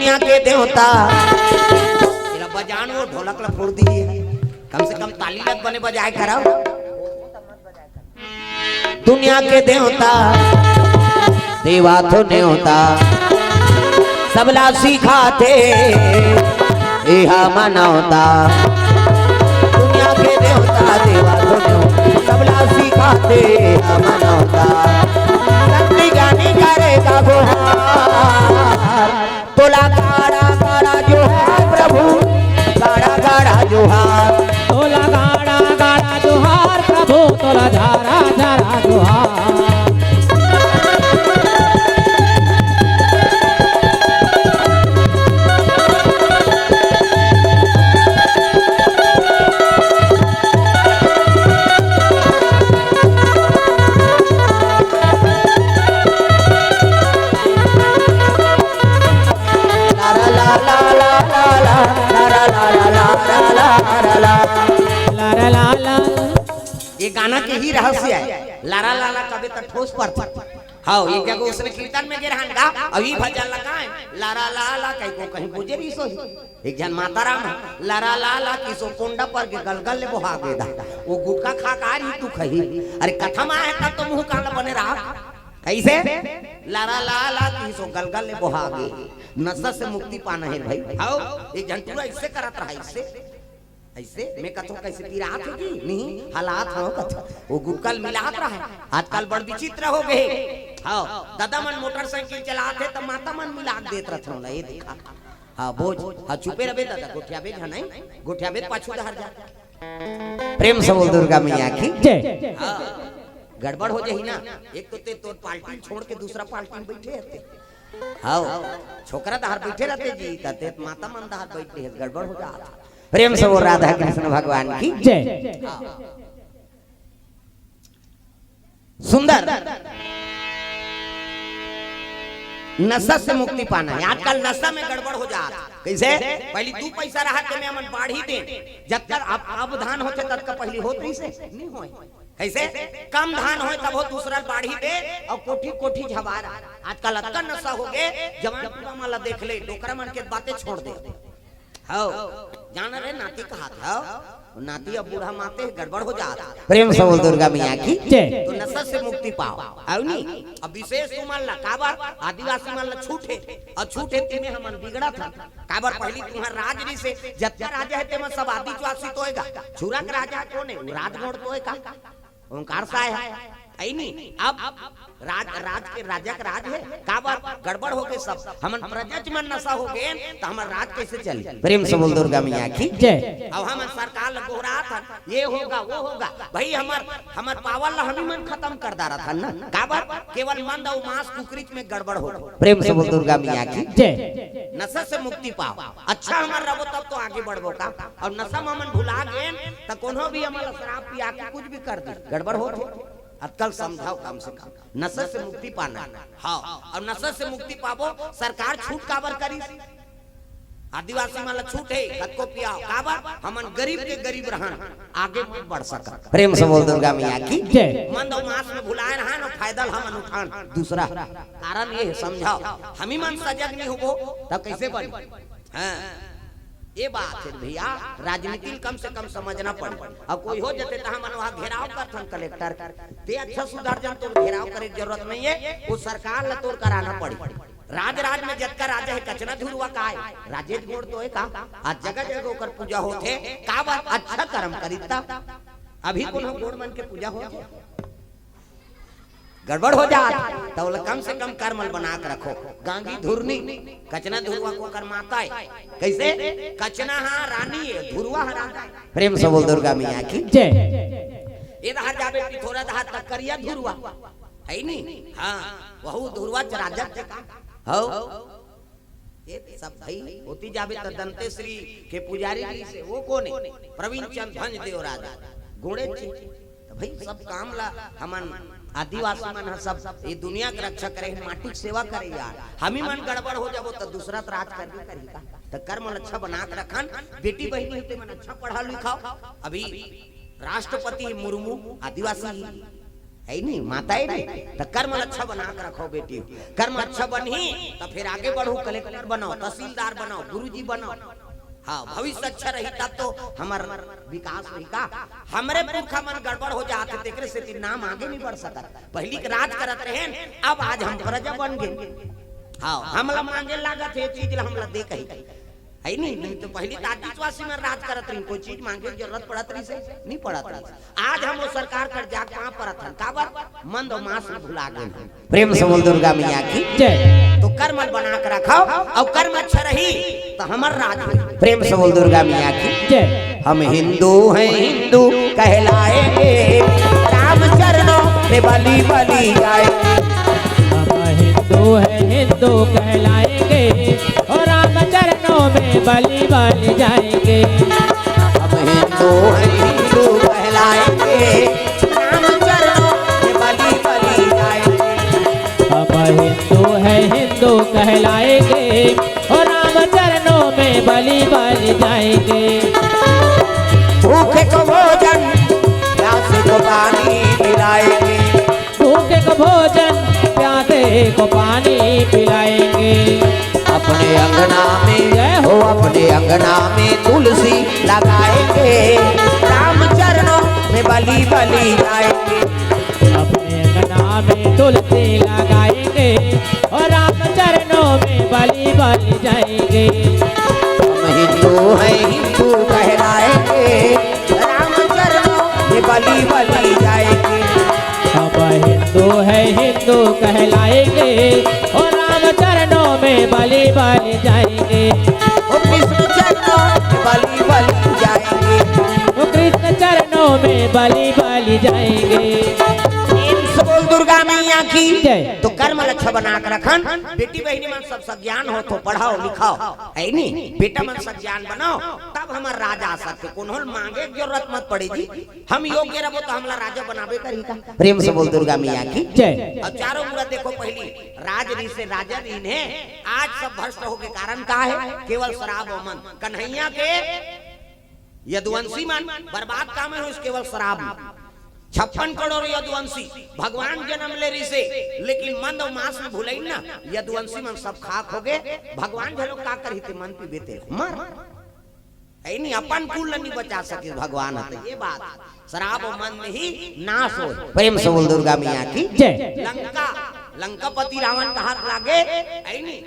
दुनिया के देवता बजान वो ढोलक ला फोड़ दी है, कम से कम ताली लग बने बजाए कराओ। दुनिया के देवता देवा तो न्योता सबला सिखाते एहा मनौता। दुनिया के देवता देवा तो न्योता सबला सिखाते एहा मनौता। शक्ति ज्ञानी करेगा गुहार तोला गाड़ा गाड़ा जो है प्रभु गाड़ा गाड़ा जोहार। तोला गाड़ा गाड़ा जोहार प्रभु तोला झारा झारा जोहार। ये गाना के ही रहस्य है। लारा लाला कभी तक ठोस पर हाँ एक जगह उसने कीर्तन में गिरहन गा अभी भजन लगाए लारा लाला कहीं को कहीं गुजरी सो एक जन माता राम लारा लाला की सो कुंडा पर के गलगल ले बोहा गेदा वो गुटका खा कार ही तू खही अरे कथम आए तब तो मुंह काला बने रहा कैसे लारा लाला की सो गलगल ले बोहा गे नशा से मुक्ति पाना है भाई। हाँ एक जन पूरा इससे करत रहा इससे ऐसे मैं कथो कैसे पी रहा था कि नहीं हालात हो कथो वो गुटकल मिलात रहा है आजकल बड़ विचित्र हो गए। हाँ दादा मन मोटरसाइकिल चलाते तब माता मन मिलात देत रहथो ना ये देखा। हाँ बोझ हाँ चुपे रहे दादा गोठिया बेच है नहीं गोठिया बेच पाछू दहर जा प्रेम से बोल दुर्गा मैया की जय। हाँ गड़बड़ हो जाही ना एक तो ते तो पार्टी छोड़ के दूसरा पार्टी बैठे रहते। हाँ छोकरा दहर बैठे रहते जी ते माता मन दहर बैठे गड़बड़ हो जाता। प्रेम से वो राधा कृष्ण भगवान की जय। सुंदर नशा से मुक्ति पाना है। आजकल नशा में गड़बड़ हो जाता कैसे पहले 2 पैसा रहा के मैं मन बाढ़ी दे जब तक अब धान होते तब का पहली होत नहीं से नहीं होए कैसे कम धान होए तब हो दूसरा बाढ़ी दे और कोठी कोठी झबारा। आजकल अत्ता नशा हो गए जवान पूरा माला देख ले डोकरा मन के बातें छोड़ दे। हाँ जान रहे नाती का हाथ है नाती अब बूढ़ा माते गड़बड़ हो जाता। प्रेम से बोल दुर्गा मैया की जय। तो नशा से मुक्ति पाओ अब नहीं अब विशेष तू मान ला काबर आदिवासी मान ला छूटे और छूटे तेने हमन बिगड़ा था काबर पहली तुम्हार राज से जत्या राजा है तेमा सब आदिवासी तो होएगा छुरा का राजा कौन है राजगढ़ तो है का ओंकार सा है आई नहीं अब राज के राजा का राज है काबर गड़बड़ हो गए सब हमन प्रजा मन नशा हो गए तो हमार राज कैसे चली। प्रेम से बोल दुर्गा मैया की जय। अब हम सरकार गोहरा था ये होगा वो होगा भाई हमार पावर ला हम मन खत्म कर दा रहा था ना काबर केवल मंद और मांस कुकरीच में गड़बड़ हो। प्रेम से बोल दुर्गा मैया की जय। नशा से मुक्ति पाओ अच्छा हमार रहो तब तो आगे बढ़बो का और नशा में मन भुला गए तो कोनो भी हमारा शराब पिया के कुछ भी कर दे गड़बड़ हो। आजकल समझाओ कम से कम नशा से मुक्ति पाना। हाँ और नशा से मुक्ति पाबो सरकार छूट काबर करी आदिवासी माला छूट है कतको पिया काबर हमन गरीब के गरीब रहन आगे मत बढ़ सका। प्रेम से बोल दुर्गा मैया की जय। मन और मास में भुलाए रहन और फायदा हमन उठान दूसरा कारण ये समझाओ हम ही मन सजग नहीं होबो तब कैसे बने। हां ये बात है भैया राजनीति कम से कम समझना पड़े। अब कोई हो जाते तो हम वहाँ घेराव करथन कलेक्टर ते अच्छा सुधार जन तो घेराव करे जरूरत नहीं है वो सरकार ला तोड़ कराना पड़ी। राज में जतका राजा है कचरा धुलवा का है राजेश गोड़ तो है का आज जगह जगह ओकर पूजा होते का बात अच्छा कर्म करिता अभी कोनो गोड़ मन के पूजा होते गड़बड़ हो जात तो कम से कम कर्मल बना के रखो। गांगी धुरनी कचना धुरवा को कर्माता है कैसे कचना हाँ रानी है धुरवा राजा। प्रेम से बोल दुर्गा मैया की जय। ये दहार जाबे थोड़ा दहार तक करिया धुरवा है नहीं। हाँ वहु धुरवा राजा हो ये सब भाई होती जाबे तो दंतेश्वरी के पुजारी से वो कौन है प्रवीण चंद भंज देव राजा घोड़े तो भाई सब काम ला हमन आदिवासी मन सब ये दुनिया के रक्षा करे माटी की सेवा करे यार हम ही मन गड़बड़ हो जाबो तो दूसरा राज कर भी करेगा तो कर्म अच्छा बना के रखन बेटी बहनी होते मन अच्छा पढ़ा लिखाओ। अभी राष्ट्रपति मुर्मू आदिवासी है नहीं माता है नहीं तो कर्म अच्छा बना कर रखो बेटी कर्म अच्छा बनी तो फिर आगे बढ़ो कलेक्टर बनाओ तहसीलदार बनाओ गुरुजी बनाओ हाँ भविष्य अच्छा रही तब तो हमार विकास रही का हमारे पुरखा मन गड़बड़ हो जाते तेकरे से नाम आगे नहीं बढ़ सका पहली के राज करत रहे अब आज हम प्रजा बन गए हाँ हमला मांगे लागत है चीज हमला दे कही है नहीं तो पहली ताजवासी में राज करत रही कोई चीज मांगे जरूरत पड़त रही से नहीं पड़त रही आज हम वो सरकार कर जा कहां परत हन काबर मंद और मास में भुला गए प्रेम से बोल दुर्गा मैया की जय तो कर्म बना कर रखो और कर्म अच्छा रही तो हमार राज प्रेम से बोल दुर्गा मैया की जय हम हिंदू हैं हिंदू कहलाएंगे राम चरणों में बलि बलि जाएंगे हम हिंदू हैं हिंदू कहलाएंगे और राम चरणों में बलि बलि जाएंगे हम हिंदू हैं हिंदू कहलाएंगे राम चरणों में बलि बलि जाएंगे हम हिंदू हैं हिंदू कहलाएंगे और राम चरणों में बलि बलि जाएंगे भूखे को भोजन प्यासे को पानी पिलाएंगे भूखे को भोजन प्यासे को पानी पिलाएंगे अपने अंगना में हो अपने अंगना में तुलसी लगाएंगे राम चरणों में बलि बलि जाएंगे अपने अंगना में तुलसी लगाएंगे और राम चरणों में बलि बलि जाएंगे हम हिंदू हैं हिंदू कहलाएंगे राम चरणों में बलि बलि जाएंगे हम हिंदू हैं हिंदू कहलाएंगे और राम चरणों में बलि बलि जाएंगे ओ कृष्ण चरणों में बलि बलि जाएंगे वो कृष्ण चरणों में बलि बलि जाएंगे बोल दुर्गा मैया की जय तो कर्म अच्छा बना कर रखन बेटी बहनी मन सब ज्ञान हो तो पढ़ाओ लिखाओ है नहीं बेटा मन सब ज्ञान बनाओ तब हमार राजा आ सकते कोनोल मांगे जरूरत मत पड़ेगी हम योग्य रहो तो हमला राजा बनावे करी का प्रेम से बोल दुर्गा मैया की जय अब चारों मुरा देखो पहली राज री से राजा रीन है आज सब भ्रष्ट हो के कारण का है केवल शराब और मन कन्हैया के यदुवंशी मन बर्बाद काम है केवल शराब 56 करोड़ यदुवंशी भगवान जन्म ले रही से लेकिन मंद और मास में भूल ना यदुवंशी मन सब खाक हो गए भगवान झलो का करी थे मन पी बेते मर है नहीं अपन कुल नहीं बचा सके भगवान है ये बात शराब और मन में ही नाश हो प्रेम से बोल दुर्गा मैया की जय लंकापति रावण का हाथ लागे है नहीं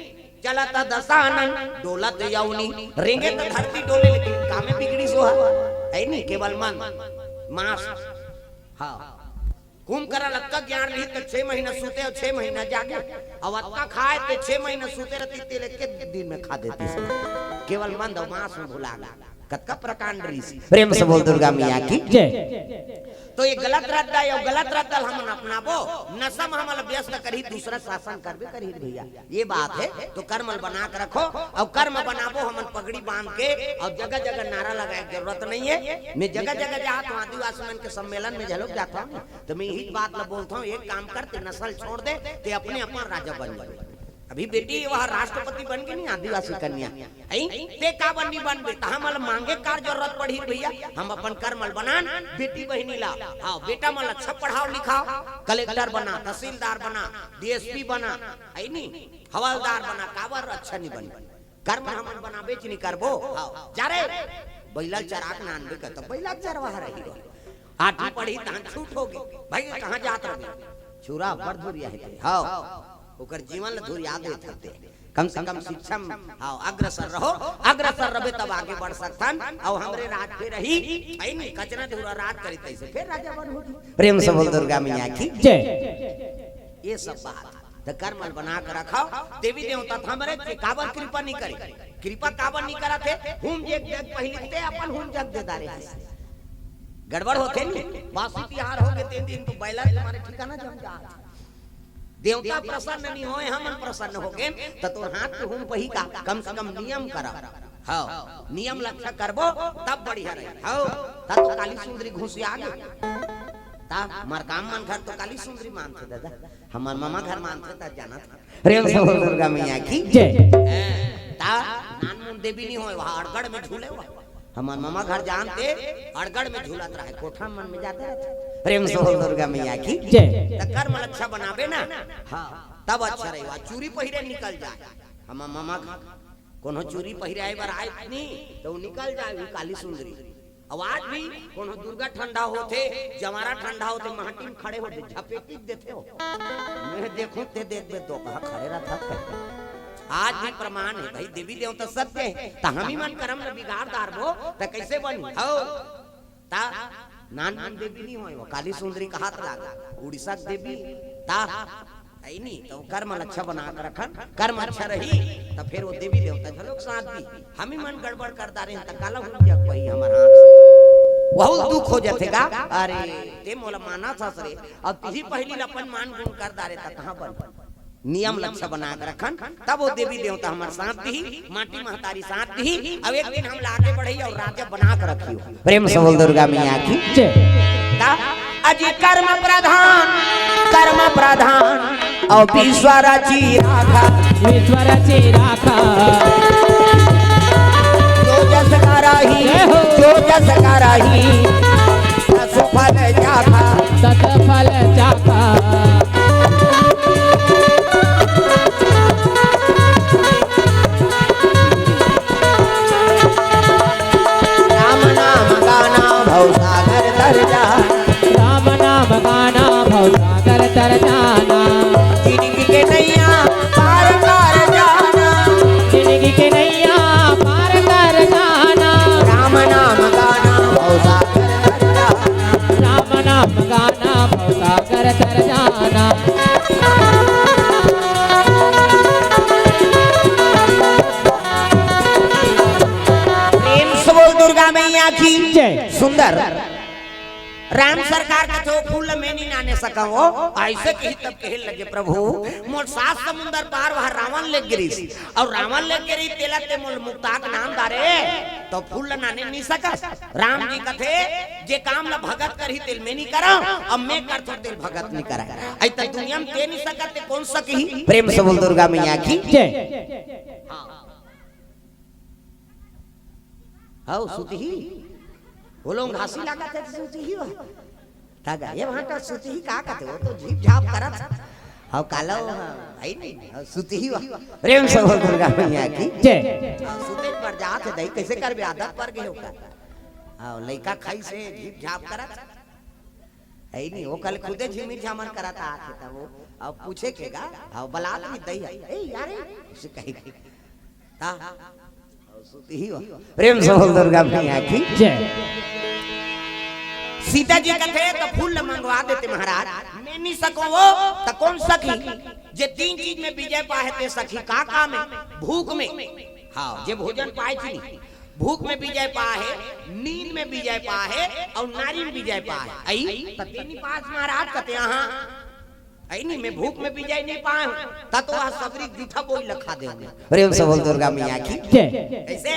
चला था दशानन डोलत यौनी रेंगे तो धरती डोले लेकिन कामे बिगड़ी सो है नहीं केवल मन मास हाँ कुम करा लगता ज्ञान ली तो 6 महीना सूते और 6 महीना जागे और अत्ता खाए तो 6 महीना सूते रहती तेरे के दिन में खा देती केवल मंद और मांस में भुला कतका प्रकांड ऋषि प्रेम से बोल दुर्गा मैया की जय तो ये गलत रद्दा या गलत रद्दा हम अपनाबो नशा में हमला व्यस्त करी दूसरा शासन करबे करी भैया ये बात है तो कर्म बना के रखो और कर्म बनाबो हम पगड़ी बांध के और जगह जगह नारा लगाए जरूरत नहीं है मैं जगह जगह जाता हूँ आदिवासी मन के सम्मेलन में झलक जाता हूँ तो मैं यही बात ला बोलता हूँ एक काम करते नस्ल छोड़ दे ते अपने अपना राजा बन जाए अभी बेटी वह राष्ट्रपति बन गई नहीं आदिवासी कन्या ते का बनी बन बेटा हम मांगे कार जरूरत पड़ी भैया हम अपन कर्मल बनान बेटी बहनी ला हाँ बेटा मल अच्छा पढ़ाओ लिखाओ कलेक्टर बना तहसीलदार बना डीएसपी बना है नहीं हवलदार बना काबर अच्छा नहीं बन कर्म हम बनाबे नहीं करबो जा रे बैला चराक नानबे का तो बैला चरवा रही आठी पढ़ी तान छूट होगी भाई कहां जात रहे छुरा पर दूरिया है हां ओकर जीवन धुर याद रहते कम से कम शिक्षा में हां अग्रसर रहो अग्रसर रहे तब आगे बढ़ सकथन और हमरे राज पे रही आई नहीं कचरा धुरा राज करी तैसे फिर राजा बन होगी प्रेम से बोल दुर्गा मैया की जय ये सब बात तो कर्म बना कर रखो देवी देवता हमरे के काबर कृपा नहीं करे कृपा काबर नहीं करा थे हुम जग जग पहले ते अपन हुम जग दे दारे गड़बड़ होते नहीं बासी तिहार हो गए 3 दिन तो बैला तुम्हारे ठिकाना जम जा देवता प्रसन्न नहीं होए हम प्रसन्न हो गए तो तोर हाथ पे हम पही का कम से कम नियम करा हां नियम लक्ष्य करबो तब बढ़िया रहे हां तब तो काली सुंदरी घुस आ गई ता मार काम मन घर तो काली सुंदरी मानते दादा हमार मामा घर मानते ता जाना था प्रेम से बोल दुर्गा मैया की जय ता नान मुन देवी नहीं होए वहां अड़गड़ में झूले हुआ हमार मामा घर जानते अड़गड़ में झूलत रहे, कोठा मन में जाते रहते। प्रेम से बोल दुर्गा मैया की जय। तो कर्म अच्छा बनाबे ना, हाँ तब अच्छा रहेगा। चूड़ी पहिरे निकल जाए, हमार मामा कोनो चूड़ी पहिरे आए बार आए नहीं तो निकल जाए काली सुंदरी। आवाज भी कोनो दुर्गा ठंडा होते, जमारा ठंडा होते, माटी में खड़े होते झपेटी देते हो। मैं देखूं ते देख बे तो कहां खड़े रहता। आज भी प्रमाण है भाई, देवी देवता सत्य है। तो हम ही मन करम न बिगाड़दार वो तो कैसे बनी हो ता नान नान देवी नहीं होए, वो काली सुंदरी का हाथ लागा उड़ीसा देवी ता आई नहीं तो कर्म अच्छा बना कर रखन, कर्म अच्छा रही तो फिर वो देवी देवता झलोक साथ दी। हम ही मन गड़बड़ करता रहे तो काला हो जा भाई हमारा हाथ से बहुत दुख हो जातेगा। अरे ते मोला माना था सरे अब तुझी पहली अपन मान गुण कर दारे ता कहां बन। नियम लक्ष्य बना कर रखन तब वो देवी देवता हमारे साथ दी, माटी महतारी साथ दी। अब एक दिन हम आगे बढ़ी और राजा बना कर रखियो। प्रेम से बोल दुर्गा मैया की अजी कर्म प्रधान, कर्म प्रधान और विश्वरची राखा, विश्वरची राखा। जो जस कराही, जो जस कराही तस फल चाखा, तस फल चाखा। राम नाम गाना भव सागर तर जा, राम नाम गाना भव सागर तर जाना। जिंदगी के नैया पार कर जाना, जिंदगी के नैया पार कर जाना। राम नाम गाना भव सागर तर जाना, राम नाम गाना भव सागर तर जाना। प्रेम से बोल दुर्गा मैया की जय। सुंदर राम सरकार के तो फूल में नहीं नाने सका वो ऐसे कही तब कहे लगे प्रभु मोर 7 समुंदर पार वहां रावण ले गिरी और रावण ले गिरी तेला ते मोल मुक्ताक नाम दारे तो फूल नाने नहीं सका। राम जी कथे जे काम ला भगत करही तेल में नहीं करा, अब मैं कर तो तेल भगत नहीं करा। ऐ त दुनिया में ते नहीं सकते कौन सकही। प्रेम से बोल दुर्गा मैया की जय। हां सुती ही बोलो घासी लगा थे सुती ही तागा ये वहां का सुती ही का कहते वो तो झीप झाप करत हां कालो भाई नहीं सुती ही प्रेम से बोल दुर्गा मैया की जय। सुते पर जात दई कैसे करबे आदत पर गए ओका हां लइका खाई से झीप झाप करत है नहीं वो कल खुदे झिमिर झामन कराता आके तब वो अब पूछे केगा हां बलात भी दई ए यार ऐसे कही ता सुती ही प्रेम से बोल दुर्गा मैया की जय। सीता जी कहते तो फूल मंगवा देते महाराज, मैं नहीं सको वो तो कौन सखी। जे 3 चीज में विजय पाए थे सखी का काम है भूख में, हाँ जे भोजन पाए थी भूख में विजय पाए, नींद में विजय पाए और नारी में विजय पाए। आई तो तीन पास महाराज कहते हाँ आई नहीं मैं भूख में विजय नहीं पाए ता तो वह सबरी जूठा बोई लखा देंगे। प्रेम से बोल दुर्गा मैया की जय। ऐसे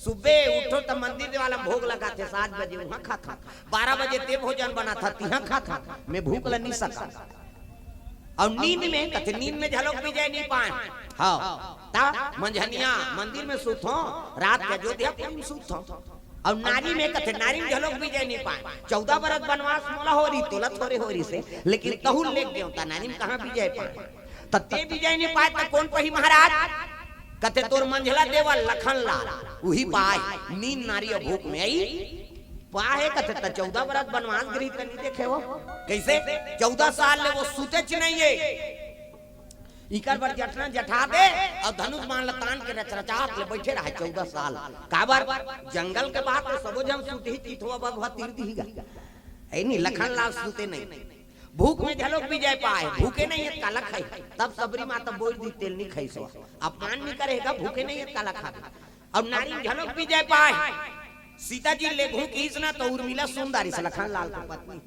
सुबह उठो तो मंदिर वाला भोग लगा थे 7 बजे वहां खाता, 12 बजे ते भोजन बना था तिहा खाता, मैं भूख ल नहीं सका। और नींद में कथे नींद में झलोक विजय नहीं पाए, हाँ ता मंझनिया मंदिर में सूतो रात के अयोध्या में सूतो। और नारी में कथे नारी में झलोक विजय नहीं पाए, 14 बरस वनवास मोला हो रही तोला थोड़े हो रही से लेकिन तहुल लेक देवता नारी में कहां विजय पाए। तते विजय नहीं पाए तो कौन पही महाराज कथे तोर मंझला देवा लखन लाल वही पाए नींद नारी और भूख में आई पाए कथे त 14 बरस वनवास गृह नहीं देखे वो कैसे 14 साल ले वो सूते च नहीं है इकर पर जटना जठा दे और धनुष मान लतान के रचरचात ले बैठे रहे 14 साल काबर जंगल के बात तो सबो जन सूते ही चितवा बगवा तीर दीगा ऐ नहीं लखन लाल सूते नहीं। भूख में झलोक विजय पाए, भूखे नहीं है काला खाई तब सबरी माता बोल दी तेल नहीं खाई सो अपमान नहीं करेगा भूखे नहीं है काला खा। और नारी झलोक विजय पाए सीता जी ले घू खींच ना तो उर्मिला सुंदरी से लखन लाल की पत्नी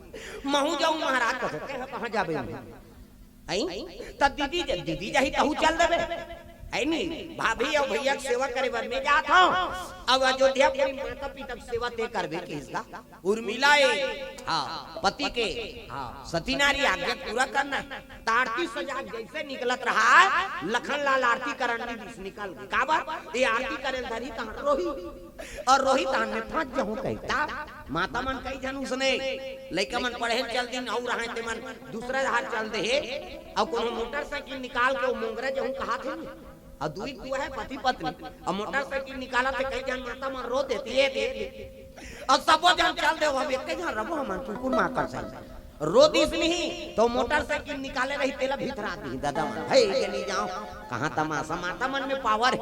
महू जाऊं महाराज कहते कहां जाबे आई त दीदी जाही तहु चल देबे है नहीं भाभी और भैया की सेवा करे बर में जात हूं। अब अयोध्या पुरी माता पिता की सेवा ते करबे किसका उर्मिला हाँ पति के हाँ सती नारी आज्ञा पूरा करना है। आरती सजा जैसे निकलत रहा लखन लाल आरती करन निकल काबर ये आरती करे धरी तहां रोही और रोही तहां ने फंस जाऊं कहता माता मन कई जन उसने लइका मन पढ़े चल दिन और रहे ते मन दूसरा हाथ चल दे और कोनो मोटरसाइकिल निकाल के मोंगरा जहूं कहा थे और दुई तू है पति पत्नी और मोटरसाइकिल निकाला तो कई जन माता मन रो देती है दे और सबो जन चल दे हम एक जन रबो हम कुकुर मां कर सकते रो दिस नहीं तो मोटरसाइकिल निकाले रही तेला भीतरा दी दादा मन हे चली जाओ कहां तमाशा माता मन में पावर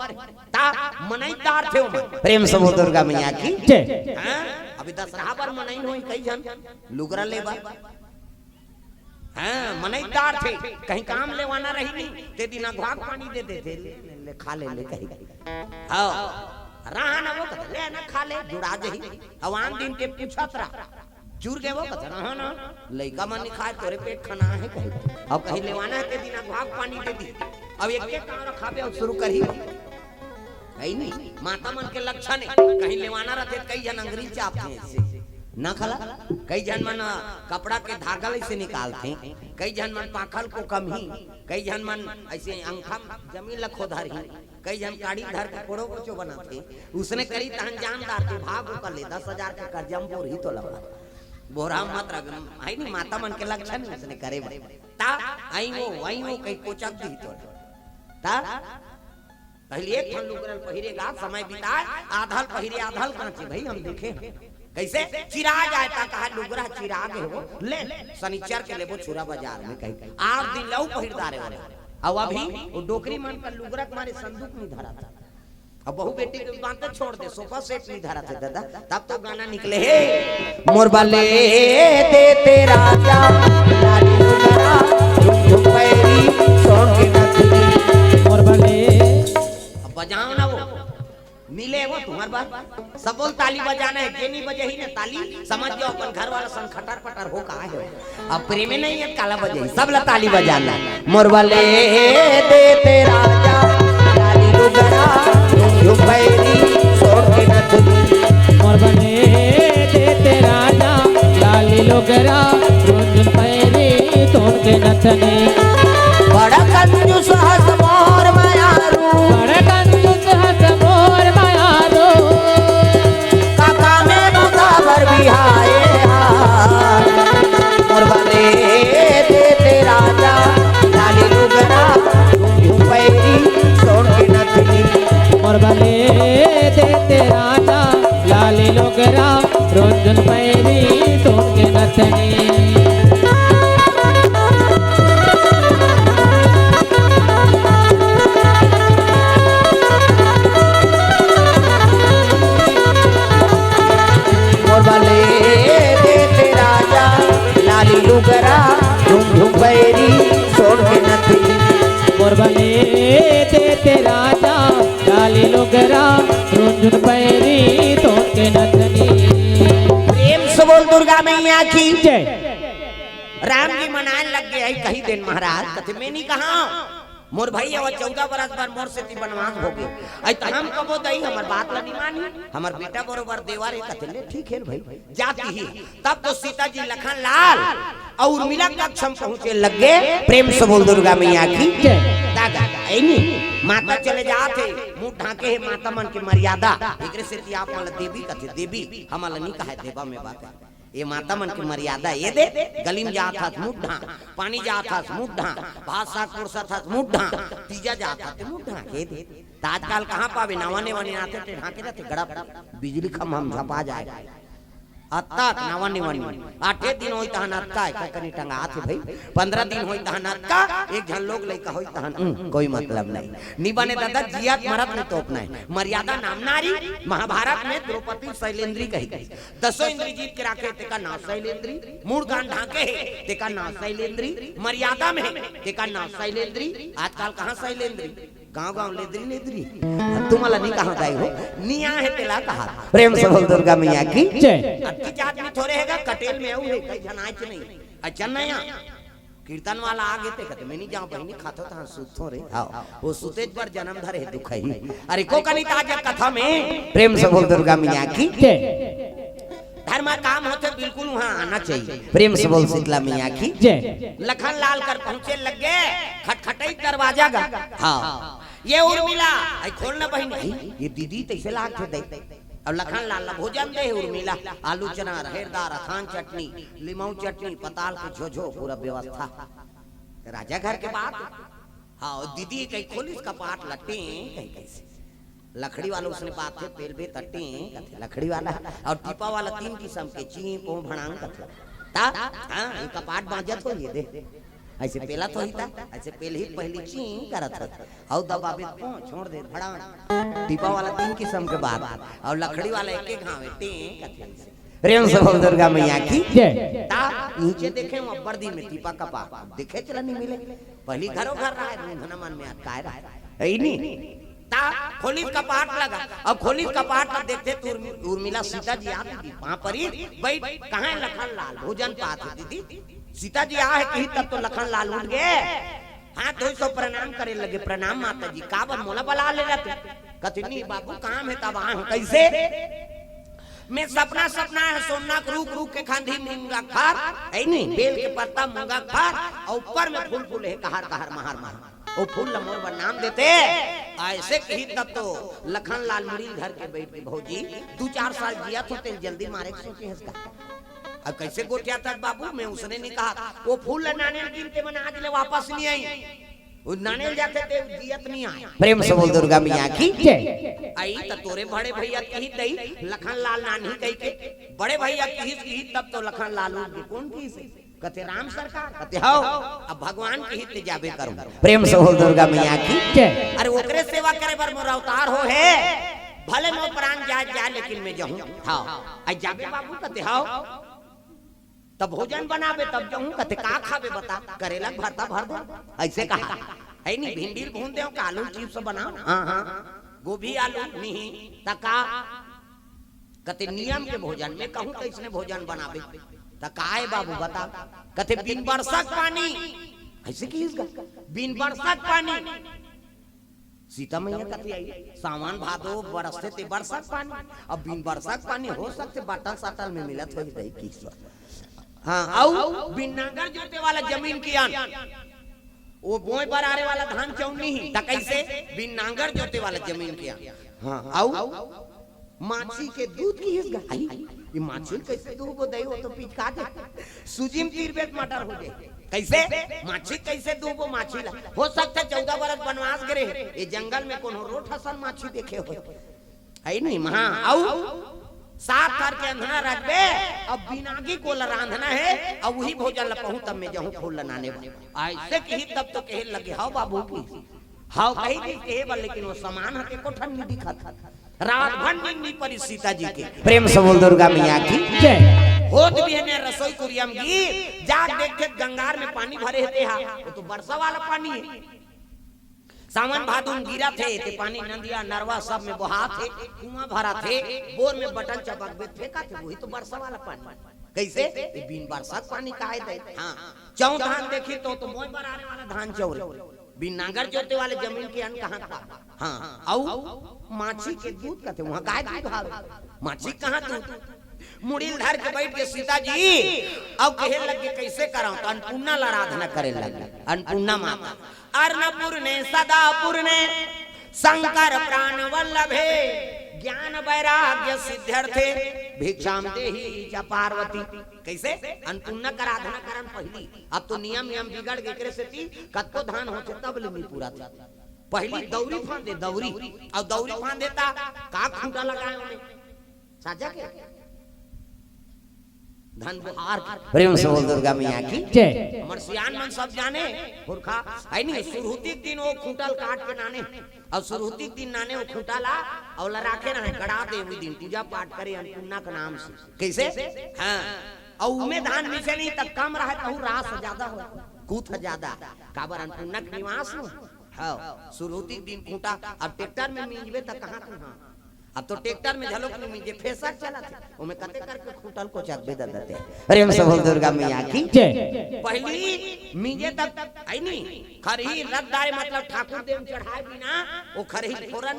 ता मनईदार थे प्रेम से बोल दुर्गा मैया की हां अभी दशहरा पर मनई होई कई जन लुगरा लेबा हाँ मनईदार थे कहीं काम लेवाना रही नहीं ते दिना घाक पानी दे देते ले खा ले कहीं हाँ रहा ना वो कहते ले ना खा ले जुड़ा जही अवान दिन के पूछत रहा चूर के वो कहते रहा ना लइका मन खाए तोरे पेट खाना है कहीं अब कहीं लेवाना है ते दिना घाक पानी दे दी अब एक एक काम खाबे और शुरू करी है नहीं माता मन के लक्षण है कहीं लेवाना रहते कई जन अंग्रेजी चापते हैं ऐसे न खला कई जन मन कपड़ा के धागा से निकालते कई जन मन पाखल को कम ही कई जन मन ऐसे अंखा जमीन लखो धर ही कई जन काड़ी धर के कोड़ो कोचो बनाते उसने करी तहन जानदार के भाग कर ले 10,000 के कर्जम बोर ही तो लगा बोरा मत रख आई नहीं माता मन के लक्षण उसने करे ता आई वो कई कोचक दी तो ता पहले एक फन लुगरल पहिरेगा समय बिताए आधल पहिरे आधल कांचे भाई हम देखे कैसे चिराग आए ता कहा लुगरा चिराग है वो ले शनिचर के लेबो छुरा बाजार में कहीं 8 दिन लऊ पहिरदारे वाले अब अभी वो डोकरी मन का लुगरा तुम्हारे संदूक में धरा था अब बहू बेटी की बात छोड़ दे सोफा सेट नहीं धरा था दादा तब तो गाना निकले हे मोर बाले दे तेरा जा लाली लुगरा झुम पैरी सोन के नथनी मोर बाले अब बजाओ ना वो मिले वो तुम्हारे बात सब बोल ताली बजाना है के नहीं बजे ही ना ताली समझ जाओ अपन घर वाला सन खटर पटर हो कहा है अब प्रेम में नहीं है काला बजे सब ला ताली बजाना मोर वाले दे तेरा जा लाली लुगरा झुम पैरी सोन के नथनी मोर वाले दे तेरा जा लाली लुगरा झुम पैरी सोन के नथनी बड़ा कंजूस हस मोर मायारू बड़ा कंजूस हस मोर मायारू काका में मुकाबर बिहाए मोर वाले दे तेरा जा लाली लुगरा झुम पैरी सोन की नथनी मोर वाले दे तेरा जा लाली लुगरा झुम पैरी सोन के नथनी वाले दे तेरा जा लाली लुगरा झुम पैरी सोन के नथनी मोर वाले दे तेरा जा लाली लुगरा झुम पैरी सोन के नथनी प्रेम से बोल दुर्गा मैया की जय राम जी मनाए लग गए कहीं दिन महाराज कथे में नहीं कहा मोर भाई अब 14 बरस पर मोर से बनवास हो गए आई त हम कबो दई हमर बात ला नहीं मानी हमर बेटा बरोबर देवारे कथले ठीक है भाई जाती ही तब तो सीता जी लखन लाल और उर्मिला कक्ष हम पहुंचे लग गए प्रेम से बोल दुर्गा मैया की दादा ऐनी माता चले जाते मुंह ढाके है माता मन की मर्यादा एकरे से आप मन देवी कथे देवी हमला नहीं कहे देवा में बात ये माता मन की मर्यादा ये दे गली में जात था मुड्ढा पानी जात था मुड्ढा भात साग कुरसा था मुड्ढा तीजा जात था मुड्ढा के दे ताजकाल कहां पावे नवाने वाने आते थे ढाके रहते गड़ा बिजली खम हम झपा जाए अत्ता नवाने वाने 8 दिन होई तहन अत्ता है कनी टंगा आथे भाई 15 दिन होई तहन अत्ता एक जन लोग लइका होई तहन कोई मतलब नहीं निबने दादा जिया मरत में तो अपना है मर्यादा नाम नारी महाभारत में द्रौपदी शैलेंद्री कही गई 10 इंद्री जीत के राखे तेका नाम शैलेंद्री मूड कान ढाके है तेका नाम शैलेंद्री मर्यादा में तेका नाम शैलेंद्री आजकल कहां शैलेंद्री गांव लेद्री तुम्हाला नहीं कहा गई हो निया है तेला कहा प्रेम से बोल दुर्गा मैया की जय की जात में थोड़े हैगा कटेल में आऊ है कई जनाच नहीं अच्छा नया कीर्तन वाला आगे ते कहते मैं नहीं जाऊं बहिनी खातो ता सुतो रे आओ वो सुतेज पर जन्म धरे दुख है। अरे को कनिता जग कथा में प्रेम से बोल दुर्गा मैया की धर्म काम होते बिल्कुल वहाँ आना चाहिए। प्रेम से बोल शीतला मैया की लखन लाल कर पहुंचे लग गए खटखटाई दरवाजा गा हाँ ये उर्मिला आई खोलना बहन ये दीदी तैसे लाग थे दे अब लखन लाल भोजन दे उर्मिला आलू चना रहेरदार अथान चटनी लिमाऊ चटनी पताल को झोझो पूरा व्यवस्था राजा घर के बाद हाँ दीदी कहीं खोली इसका पाट लट्टे कहीं कैसे लकड़ी वाला उसने बात थे पेल भी तट्टे लकड़ी वाला और टीपा वाला 3 किस्म के चीप और भड़ांग कथे ता हां इनका पाट बाजत हो ये दे ऐसे पेला तो ही था ऐसे पहले ही पहली ची करत था और दबाबे को छोड़ दे भड़ांग टीपा वाला 3 किस्म के बाद और लकड़ी वाला एक घावे टे कथे प्रेम से बोल दुर्गा मैया की ता नीचे देखे वो बर्दी में टीपा का पाप देखे चला नहीं मिले पहली घरों घर रहा है धना मन में काय रहा है नहीं ता खोली कपाट लगा अब खोली कपाट पर देखते तो उर्मिला सीता जी आती थी वहां पर ही बैठ कहां लखन लाल भोजन पाते दीदी सीता जी आ है कहीं तब तो लखन लाल उठ गए हाथ धोई सो प्रणाम करे लगे प्रणाम माता जी का बन मोला बला ले जाते कतनी बाबू काम है तब आ कैसे मैं सपना सपना है सोना रूक रूक के खांधी मूंगा खार है नहीं बेल के पत्ता मूंगा खार और ऊपर में फूल फूल है कहर कहर महार महार वो फूल लमोर पर नाम देते ऐसे कही तब तो लखन लाल मुड़ी घर के बैठ भौजी 2-4 साल जिया तो तेल जल्दी मारे सोचे इसका अब कैसे गोटिया तक बाबू मैं उसने नहीं कहा वो फूल नाने गिन के मन आज ले वापस नहीं आई वो नाने जाते थे जियत नहीं आए। प्रेम से बोल दुर्गा मैया की आई तो तोरे बड़े भैया कही दई लखन लाल नानी कही के बड़े भैया कही तब तो लखन लाल कौन की से कते राम सरकार कते हाओ अब भगवान के हित जाबे करूं। प्रेम से बोल दुर्गा मैया की अरे ओकरे सेवा करे बर मोर अवतार हो है भले मोर प्राण जा लेकिन मैं जाऊं हां आई जाबे बाबू कते हाओ तब भोजन बनावे तब जाऊं कते का खावे बता करेला भरता भर दे ऐसे कहा है नहीं भिंडी भून दे आलू चिप्स बनाओ हां हां गोभी आलू नहीं तका कते नियम के भोजन में कहूं कैसने भोजन बनावे तकाए बाबू बता कथे बिन बरसक पानी ऐसे की इसका बिन बरसक पानी सीता मैया कथी आई सावन भादो बरसते ते बरसक पानी अब बिन बरसक पानी हो सकते बाटल साटल में मिलत हो जाए की हां औ बिन नांगर जोते वाला जमीन की आन वो बोए पर आरे वाला धान चौनी ही त कैसे बिन नांगर जोते वाला जमीन की आन हां औ माछी के दूध की इसका ये माछी कैसे दूध दे वो तो पीछ काटे सुजिम तीरबेत मटर हो जाए कैसे माछी कैसे दूध माछी ला हो सकता 14 बरस वनवास गरे ये जंगल में कोनो रोट हसन माछी देखे हो है नहीं हां आओ साफ करके अंधना रख दे अब बिनागी को रांधना है अब वही भोजन ला पहुं तब मैं जाऊं फूल लाने ऐसे कही तब तो कहे लगे हां बाबू की हां कही दी कहे लेकिन वो सामान हटे को ठंडी दिखा था रात भर नींद परी सीता जी के। प्रेम से बोल दुर्गा मैया की जय। होत भी है रसोई कुरियम की जाग देखे गंगार में पानी भरे थे हा वो तो वर्षा वाला पानी है सावन भादुन गिरा थे ते पानी नदिया नरवा सब में बहा थे कुआं भरा थे बोर में बटन चपक बे फेंका थे वही तो वर्षा वाला पानी कैसे बिन बरसात पानी काहे दे हां चौ धान देखी तो मोय पर आने वाला धान चौर बिन नांगर जोते वाले जमीन के अन्न कहां था हां औ माछी के दूध कहते वहां गाय दूध भाव माछी कहां दूध मुड़ील धर के बैठ के सीता जी अब कहे लगे कैसे कराऊं तो अन्नपूर्णा आराधना करे लगे अन्नपूर्णा माता अर्णपुर ने सदापुर ने शंकर प्राण वल्लभे ज्ञान वैराग्य सिद्ध्यर्थे भिक्षाम देहि च पार्वती कैसे अन्नपूर्णा का आराधना करन पहली अब तो नियम बिगड़ गए करे से थी कत्तो धान होते तब ले पूरा था पहली दौरी फांदे दौरी और दौरी फांद देता का खूंटा लगाए उन्हें साजा के धन बुहार प्रेम से बोल दुर्गा मैया की जय। हमर सियान मन सब जाने पुरखा है नहीं सुरहुती दिन वो खूंटल काट के नाने और सुरहुती दिन नाने वो खूंटा ला और राखे रहे गड़ा दे उस दिन पूजा पाठ करे अन्नपूर्णा के नाम से कैसे हां और उमे धान नीचे नहीं तक कम रहे कहूं रास ज्यादा हो कूथ ज्यादा काबर अन्नपूर्णा के निवास हो हां सुरहुती दिन खूंटा अब ट्रैक्टर में मींजबे तक कहां कहां अब तो ट्रैक्टर में झलोक नहीं जे फेसर चला थे ओमे कते करके खूटल को चक बेद देते प्रेम से बोल दुर्गा मैया की जय। पहली मीजे तक आई नहीं खरही रद्दाए मतलब ठाकुर देव चढ़ाए बिना वो खरही फोरन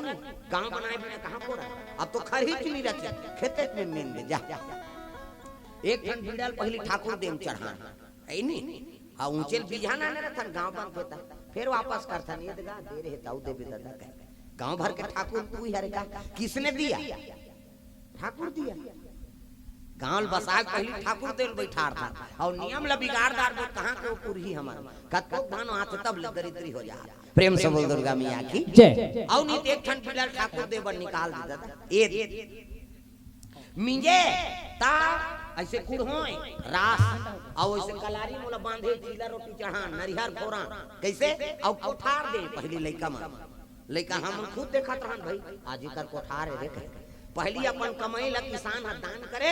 गांव बनाए बिना कहां फोरन अब तो खरही चली रचे खेते में मीन दे जा एक ठन बिड़ल पहली ठाकुर देव चढ़ा आई नहीं आ ऊंचे बिझाना न रथन गांव बन होता फिर वापस करथन ये दगा दे रहे ताऊ देवी दादा का गांव भर के ठाकुर तू ही हरे का किसने दिया ठाकुर दिया गांव बसा पहली ठाकुर देव बैठार था और नियम ला बिगाड़दार वो कहां के ऊपर ही हमार कतो धान हाथ तब दरिद्री हो जा प्रेम से बोल दुर्गा मैया की जय। और नहीं एक ठन बिड़ल ठाकुर देव निकाल दे दादा ए मिंजे ता ऐसे कुड़ होए रास और ऐसे कलारी मोला बांधे चीला रोटी चढ़ान नरिहर फोरा कैसे और कोठार दे पहली लइका में लइका हम खुद देखत रहन भाई आज कर कोठार है देख पहली अपन कमाई ला किसान दान करे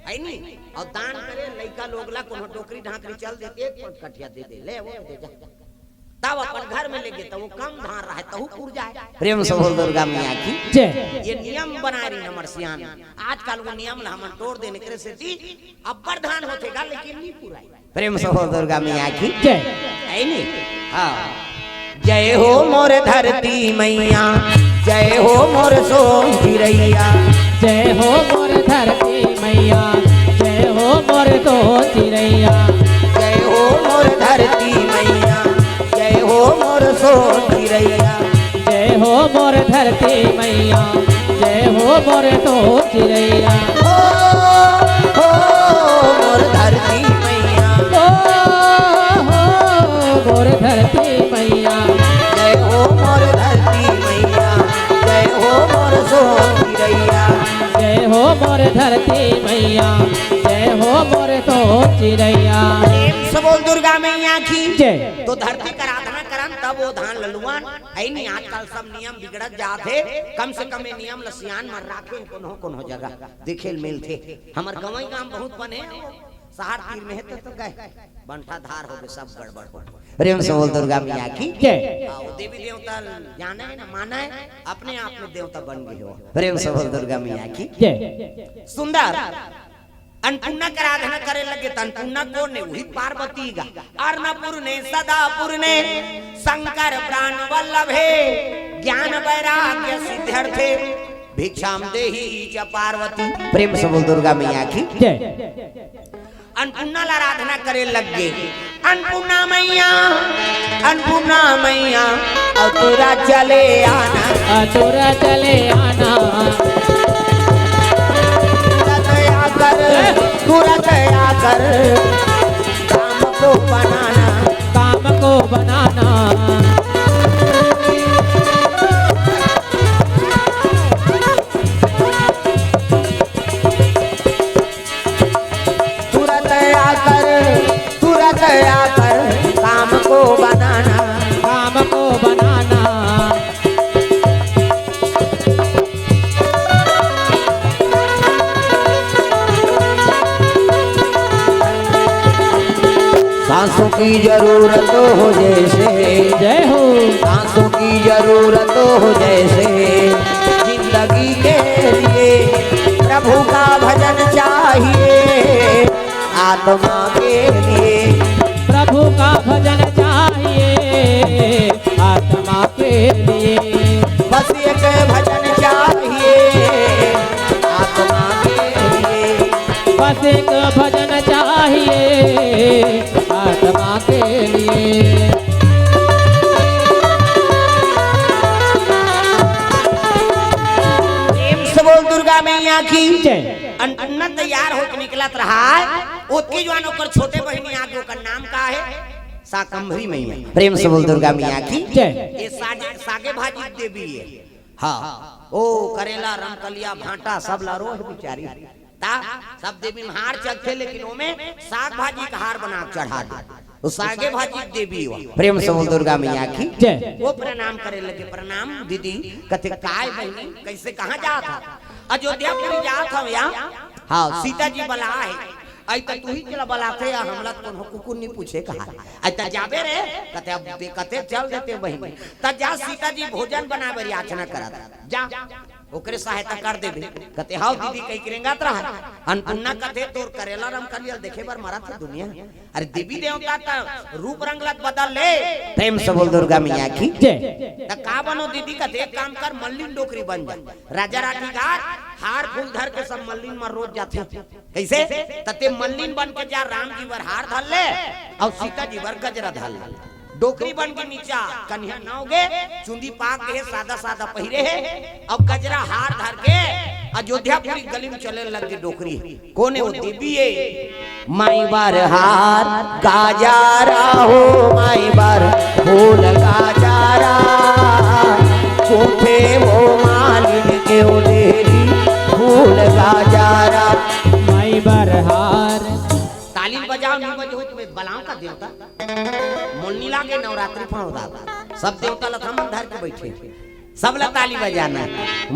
है नी और दान करे लइका लोग ला कोनो टोकरी ढाकरी चल देते एक कठिया दे दे ले वो दे जा तब अपन घर में लेके तो वो कम धान रहे तो पुर जाए प्रेम से बोल दुर्गा मैया की जय। ये नियम बना रही हमर सियान आजकल वो नियम ला हमन तोड़ देने करे से दी अब्बर धान होतेगा लेकिन नहीं पूरा प्रेम से बोल दुर्गा मैया की जय। है नी हां जय हो मोर धरती मैया जय हो मोर सोचिरैया जय हो मोर धरती मैया जय हो मोर सोचिरैया जय हो मोर धरती मैया जय हो मोर सोचिरैया जय हो मोर धरती मैया जय हो मोर सोचिरैया हो मोर धरती मैया मोर धरती मैया जय हो मोर धरती मैया जय हो मोर सोचिरैया जय हो मोर धरती मैया जय हो मोर सोचिरैया प्रेम से बोल दुर्गा मैया की जय। तो धरती का आराधना करन तब वो धान ललुआन आई नहीं आजकल सब नियम बिगड़त जाते कम से कम नियम लसियान में राखे कोनो जगह देखे मिल थे हमर गवई गांव बहुत बने शहर तीर में है तो गए बंठा धार हो गए सब गड़बड़ हो प्रेम से बोल दुर्गा मैया की जय। वो देवी देवता जाना है ना माना है अपने आप में देवता बन गए हो प्रेम से बोल दुर्गा मैया की जय। सुंदर अन्नपूर्णा का आराधना करे लगे तो अन्नपूर्णा कौन है वही पार्वती का अर्णपुर ने सदापुर ने शंकर प्राण वल्लभे ज्ञान वैराग्य सिद्ध्यर्थे भिक्षाम देहि च पार्वती प्रेम से बोल दुर्गा मैया की जय। अन्नपूर्णा ला आराधना करे लग गए अन्नपूर्णा मैया और तुरा चले आना तुरा चले आना तुरंत आकर काम को बनाना काम को बनाना तुरंत आकर काम को बनाना काम को बनाना सांसों की जरूरत हो जैसे जय हो सांसों की जरूरत हो जैसे जिंदगी के लिए प्रभु का भजन चाहिए आत्मा के लिए प्रभु का भजन चाहिए आत्मा के लिए बस एक भजन चाहिए आत्मा के लिए बस एक भजन चाहिए आत्मा के लिए प्रेम से बोल दुर्गा मैया की जय। अन्न तैयार होकर निकलत रहा उसकी जो ओकर छोटे बहनी आगे ओकर नाम का है शाकंभरी मैया प्रेम से बोल दुर्गा मैया की जय। ये सागे भाजी देवी है हाँ ओ करेला रमकलिया भांटा सब ला रोज बिचारी ता सब देवी में हार चलते लेकिन ओमे साग भाजी का हार बना चढ़ा दे तो सागे भाजी देवी हो प्रेम से बोल दुर्गा मैया की जय। वो प्रणाम करे लगे प्रणाम दीदी कथे काय बहनी कैसे कहाँ जा था अयोध्यापुरी जा था यहाँ हाँ सीता जी बला है आई त तू ही चला बलाते या हमला कोनो कुकुर नहीं पूछे कहा आई त जाबे रे कते अब कते चल देते बहनी त जा सीता जी भोजन बनावे याचना करा जा ओकरे सहायता कर देबे कते हाउ दीदी कई करेंगात रहा अन्नपूर्णा कथे तोर करेला राम कलियल देखे बार मारा था दुनिया अरे देवी देवता का रूप रंग लत बदल ले प्रेम से बोल दुर्गा मैया की त का बनो दीदी कथे एक काम कर मल्लिन डोकरी बन जा राजा राठी घाट हार फूल धर के सब मल्लिन में रोज जाते कैसे तते मल्लिन बन के जा राम जी वर हार धर ले और सीता जी वर गजरा धर ले डोकरी बन के नीचा कन्या नाओगे चुंदी पाक के सादा सादा पहिरे है अब गजरा हार धर के अयोध्या पूरी गली में चले लग गई डोकरी कोने वो देवी है माई बार हार गाजारा हो माई बार फूल गाजारा कोठे वो मालिन के ओढ़ेरी फूल गाजारा माई बार हार ताली बजाओ नहीं बजाओ तुम्हें बलाओं का देवता मोनीला के नवरात्रि पढ़ा सब देवता लथा मन धर के बैठे सब ला ताली बजाना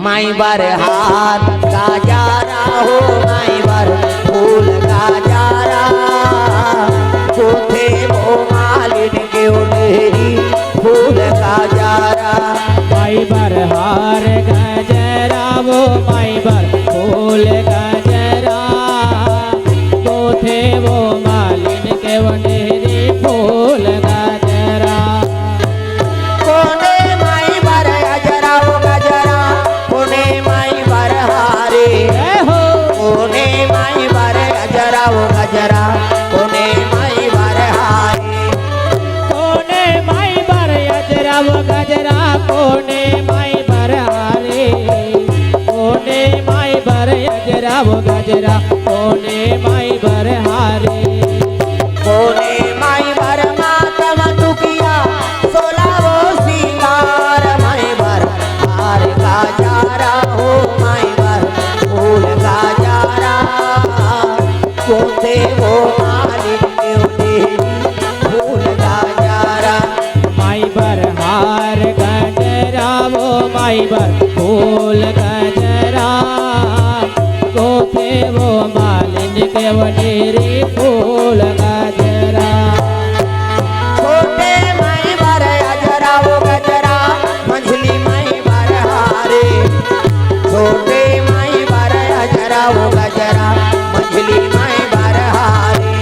माई बार हाथ गाजारा हो माई बार फूल गाजारा कोठे वो मालिन के ओढ़ेरी फूल गाजारा माई बार हार गजरा वो माई बार फूल गजरा कोठे वो मालिन के वनेरी फूल गजरा कोने माई बार गजरा वो गजरा कोने माई बार हारे हो कोने माई बार गजरा वो गजरा कोने माई बार हारे कोने माई बार गजरा वो गजरा कोने माई बार हारे कोने माई बार गजरा वो गजरा कोने माई बार हारे कोने माई बार मातम दुखिया सोला वो सिंगार माई बार हार गाजारा हो माई बार फूल गाजारा कोते वो मालिन के ओढ़ेरी फूल गाजारा माई बार हार गजरा वो माई बार फूल गजरा कोथे वो मालिन के वनेरी फूल गजरा छोटे माई बार गजरा वो गजरा मंझली माई बार हारे छोटे माई बार गजरा वो गजरा मंझली माई बार हारे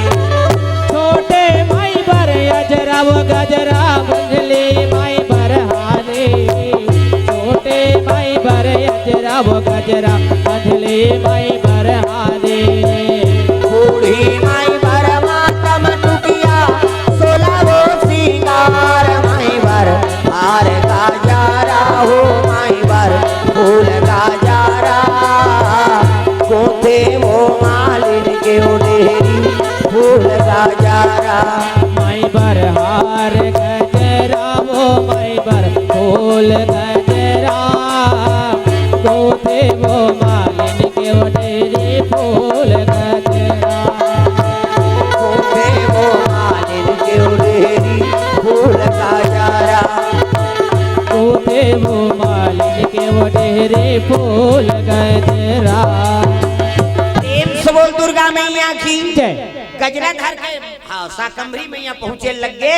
छोटे माई बार गजरा वो गजरा मंझली माई बार हारे छोटे माई बार गजरा वो गजरा मंझली माई बार हारे बूढ़ी माई बार मातम टुकिया सोला वो सिंगार माई बार हार गाजारा हो माई बार फूल गाजारा कोठे वो मालिन के ओढ़ेरी फूल गाजारा माई बार हार गजरा वो माई बार फूल गजरा कोठे वो मालिन के वनेरी फूल गजरा कोठे वो मालिन के ओढ़ेरी फूल गाजारा कोठे वो मालिन के वनेरी फूल गजरा प्रेम से बोल दुर्गा मैया की जय गजरा धर के हाँ साकंभरी मैया पहुंचे लगे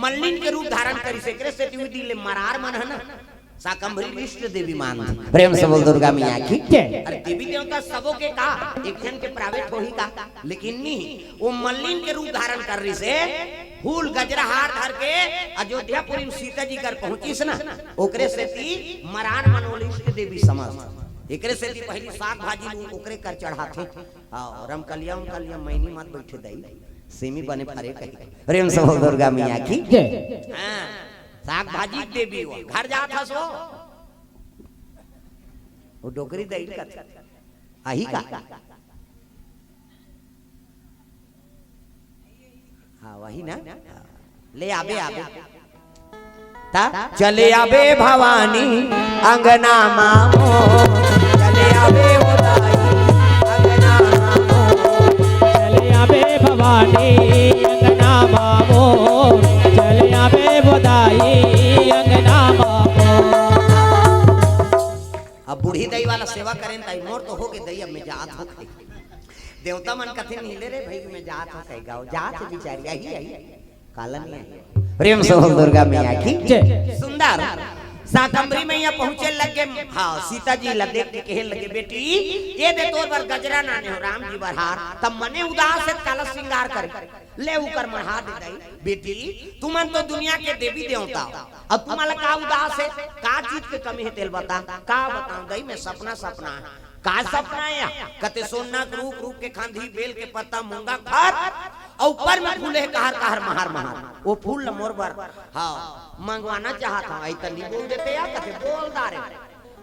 मल्लिन के रूप धारण करी से करे से दिले मरार मन है ना साकंभरी इष्ट देवी मान प्रेम से बोल दुर्गा मैया की जय अरे देवी देवता सबों के का एक जन के प्राइवेट हो ही का लेकिन नहीं वो मल्लिन के रूप धारण कर रही से फूल गजरा हार धर के अयोध्यापुरी में सीता जी कर पहुंची से ना ओकरे से ती मरार मनोल इष्ट देवी समझ एकरे से ती पहली साग भाजी ओकरे कर चढ़ाते हां रमकलिया उनकलिया मैनी मत बैठे दई सेमी बने फरे कही प्रेम से बोल दुर्गा मैया की जय हां साग भाजी देवी वो घर जात हसो वो डोकरी दई का आही का हाँ वही ना ले आबे आबे ता चले आबे भवानी अंगना मामो चले आबे उदाई अंगना मामो चले आबे भवानी अंगना मामो चले आबे बधाई अंगना मामो अब बूढ़ी दई वाला सेवा करें ताई मोर तो हो के दई अब में जात हो देवता मन कथे नीले रे भाई में जात हो कह गाओ जात बिचारी आई आई कालन में प्रेम से बोल दुर्गा मैया की जय सुंदर साकंबरी में यहाँ पहुंचे लगे। हाँ सीता जी ला देख के कहे लगे बेटी ये दे तोर बर गजरा नाने हो राम जी बरहार तब मने उदास है काला श्रृंगार करे ले उकर मढ़ा दे दई बेटी तुमन तो दुनिया के देवी देवता अब तुम्हारा का उदास है का चीज के कमी है तेल बता का बताऊं दई मैं सपना सपना का सपना है कते सोना रूप रूप के खांधी बेल के पत्ता मूंगा खार और ऊपर में फूले कहर कहर महार महार वो फूल ल मोर बर हाँ मंगवाना चाहता हूँ ऐतनी बोल देते या कते बोलदार है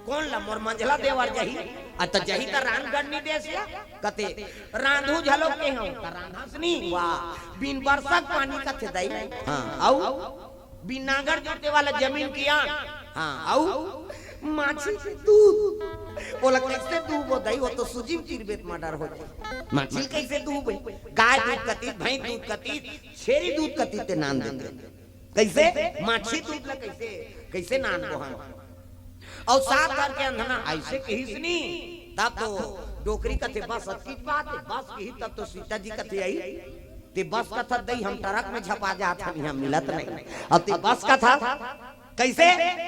कौन ला मोर मंझला देवर जही अत जही त रानगढ़नी देश या कते रांधू झलो के हूं त रांधासनी वाह बिन बरसक पानी कते दई हां आउ बिन नागर जोते वाला जमीन किया हां आउ माछी से दूध बोला कैसे दूध हो दई वो तो सुजीव चिरबेत मर्डर हो जाए माछी कैसे दूध गाय दूध कती भैंस दूध कती छेरी दूध कती ते नान देते कैसे माछी दूध ला कैसे कैसे नान को हम और साथ करके अंधना ऐसे कहीं नहीं तब तो डोकरी कथे बस की बात है बस की तब तो सीता जी कथे आई ते बस का था दई हम ट्रक में झपा जात हम यहां मिलत नहीं अब ते बस का था कैसे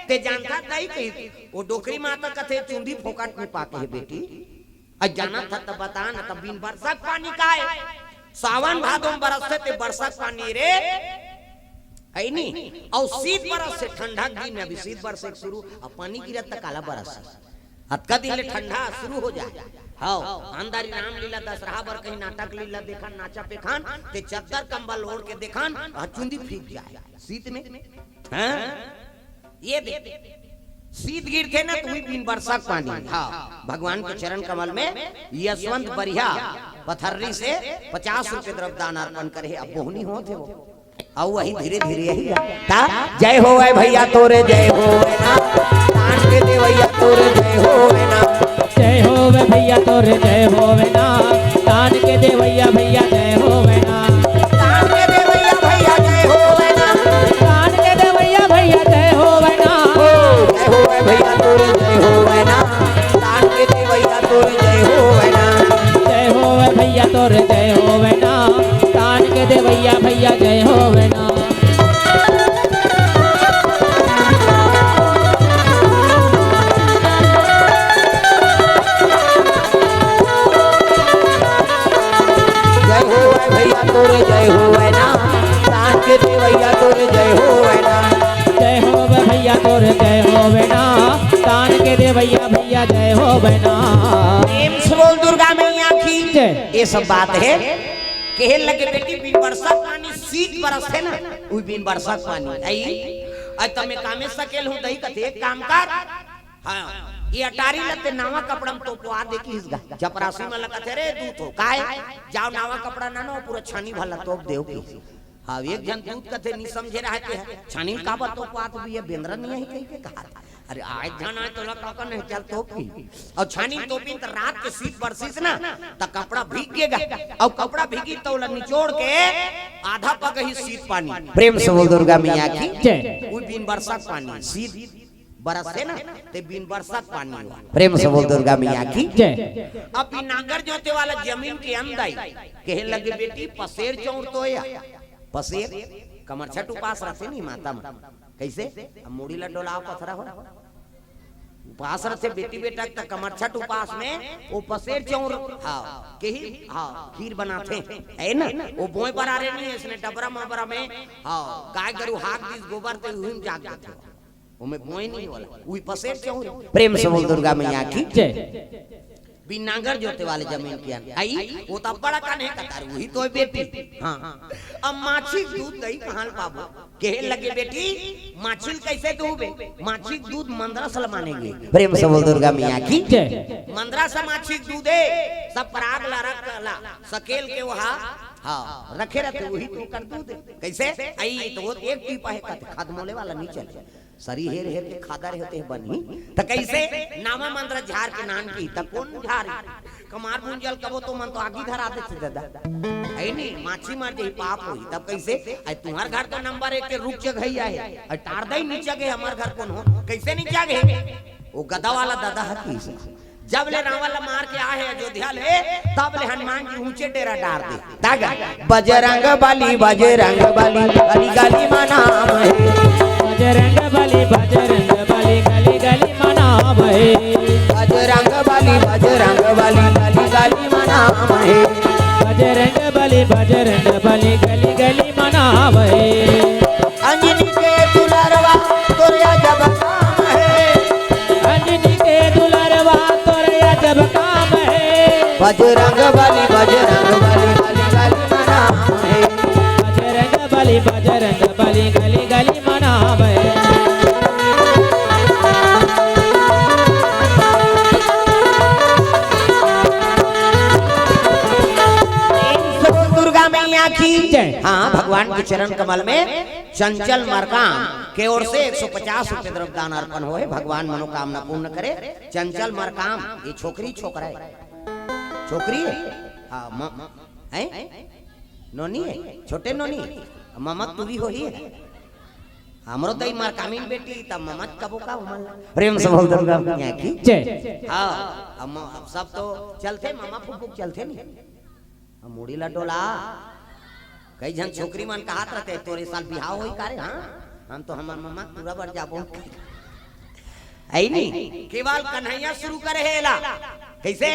ते जानता दई कही वो डोकरी माता कथे चुंदी फोकट में पाके है बेटी आज जाना था तब बता ना तब बिन बरसात पानी का है सावन भादों बरसते ते बरसात पानी रे है नहीं और शीत बरस से ठंडा दिन में अभी शीत बरस से शुरू अब पानी गिरत तक काला बरस हत्का दिन ले ठंडा शुरू हो जाए हाँ अंधारी रामलीला दशहरा बर कहीं नाटक लीला देखा नाचा पे खान ते चद्दर कंबल ओढ़ के देखान चुंदी फीक जाए शीत में हाँ ये शीत गिरते ना तुम्हें बिन बरसात पानी हाँ भगवान के चरण कमल में यशवंत बढ़िया पथर्री से 50 रुपए द्रव्यदान अर्पण करे अब बोहनी होते वो आओ वही धीरे धीरे यही ता जय हो भैया तोरे जय हो ना तान के दे भैया तोरे जय हो ना जय हो भैया तोरे जय हो ना तान के दे भैया भैया जय हो ना तान के दे भैया भैया जय हो ना तान के दे भैया भैया जय हो ना जय हो भैया तोरे जय हो ना तान के दे भैया तोरे जय हो ना जय हो भैया तोरे जय हो ना तान के दे भैया भैया जय हो ना जय हो भैया तोरे जय हो ना तान के दे भैया तोरे जय हो ना जय हो भैया तोरे जय हो ना तान के दे भैया भैया जय हो ना प्रेम से बोल दुर्गा मैया की जय। ये सब बात है कहे लगे बेटी बिन बरसात पानी शीत बरस है ना वो बिन बरसात पानी आई आज तमे कामे सकेल हूं दही कथे एक काम कर हां ये अटारी लते नावा कपड़ा में तो पोआ देखी इसगा चपरासी में लगत रे दूध हो काय जाओ नावा कपड़ा ना नो पूरा छानी भला तोप देओ की हां एक जन दूध कथे नहीं समझे रहते हैं छानी का बात तो पात भी है बेंद्रा नहीं है कहीं के कहा अरे आज जाना है तो लगा नहीं चल तोप की और छानी तोपी तो रात के शीत बरसिस ना तो कपड़ा भीगेगा और कपड़ा भीगी तो निचोड़ के आधा पग ही शीत पानी प्रेम से बोल दुर्गा मैया की जय। वो बिन बरसात पानी शीत बरस है ना ते बिन बरसात पानी हुआ प्रेम से बोल दुर्गा मैया की जय। अब नागर जोते वाला जमीन के अंदर कहे लगे बेटी पसेर चौर तो या पसेर कमर छठ उपास रखे नहीं माता में कैसे मूड़ी ला डोला पथरा हो उपास रखे बेटी बेटा तक कमर छठ उपास में वो पसेर चौर हाँ कही हाँ खीर बनाते है ना वो बोए पर आ रहे नहीं इसने डबरा माबरा में हाँ गाय गरु हाथ दिस गोबर ते हुम जाग जाते वो में बोए नहीं वाला वही पसेर चौर प्रेम से बोल दुर्गा मैया की जय। बिन नागर जोते वाले जमीन के आई वो तो बड़ा कान है कतार वही तो बेटी हां अब माछी दूध दही कहां पाबो कहे लगे बेटी माछी कैसे दूबे माछी दूध मंदरा से मानेंगे प्रेम से बोल दुर्गा मैया की जय। मंदरा से माछी दूधे सब पराग ला रख ला सकेल के वहां हां रखे रहते वही तो कर दूध कैसे आई तो एक टीपा है कहते खाद मोले वाला नहीं चल सरी हेर हेर के खादा रहते हैं बनी त कैसे नामा मंत्र झार के नान की त कौन झार कमार भुंजल कबो तो मन तो आगी धरा देते दादा है नहीं माछी मार दे पाप होई तब कैसे आई तुम्हार घर तो नंबर 1 के रुक जगह है और टार दई नीचे गए हमार घर कौन हो कैसे नीचे गए वो गधा वाला दादा है की जब ले रावण मार के आए अयोध्या ले तब ले हनुमान जी ऊंचे डेरा डार दे तागा बजरंग बली गली मां नाम है बजरंग बली बजरंग बली गली गली मनावे बजरंग बली गली गली मनावे बजरंग बली गली गली मनावे अंजनी के दुलरवा तोरिया जब काम है अंजनी के दुलरवा तोरे जब काम है बजरंग बली गली गली मनावे बजरंग बली गली गली मनावे दुर्गा मैया की जय। हाँ, भगवान के चरण कमल में चंचल मरकाम के ओर से 150 रुपए द्रव्यदान अर्पण होए। भगवान मनोकामना पूर्ण करे। चंचल मरकाम ये छोकरी छोकरा है? छोकरी है? हाँ, है नोनी है, छोटे नोनी ममत तू भी हो ही है। हमरो तई मरकामीन बेटी तब ममत कबो का मन प्रेम से बोल दुर्गा मैया की जय। हाँ, अब सब तो चलते मामा फुफुक चलते नहीं मुड़ी ला डोला कई जन छोकरी मन का हाथ रहते तोरे साल बिहाव होई कारे। हाँ, हम तो हमार मम्मा पूरा बढ़ जाबो आई नहीं केवल कन्हैया शुरू करे हेला कैसे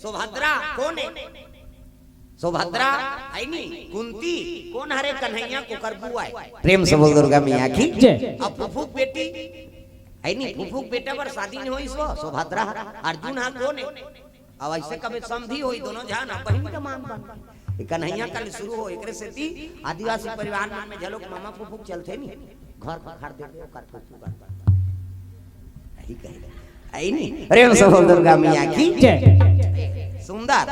सुभद्रा कौन है? सुभद्रा आई नहीं कुंती कौन हरे कन्हैया को कर बुआ है। प्रेम से बोल दुर्गा मैया की जय। अब फुफुक बेटी आई नहीं फुफुक बेटा पर शादी नहीं हुई सो सुभद्रा अर्जुन हाथ कौन है? अब ऐसे कभी समझी हुई दोनों जान बहन का मान बन कन्हैया कल शुरू हो एकरे से ती आदिवासी परिवार में झलोक मामा फुफुक चलते नहीं घर पर खड़ दे कर फुफुक यही कहे आई नहीं प्रेम से बोल दुर्गा मैया की जय। सुंदर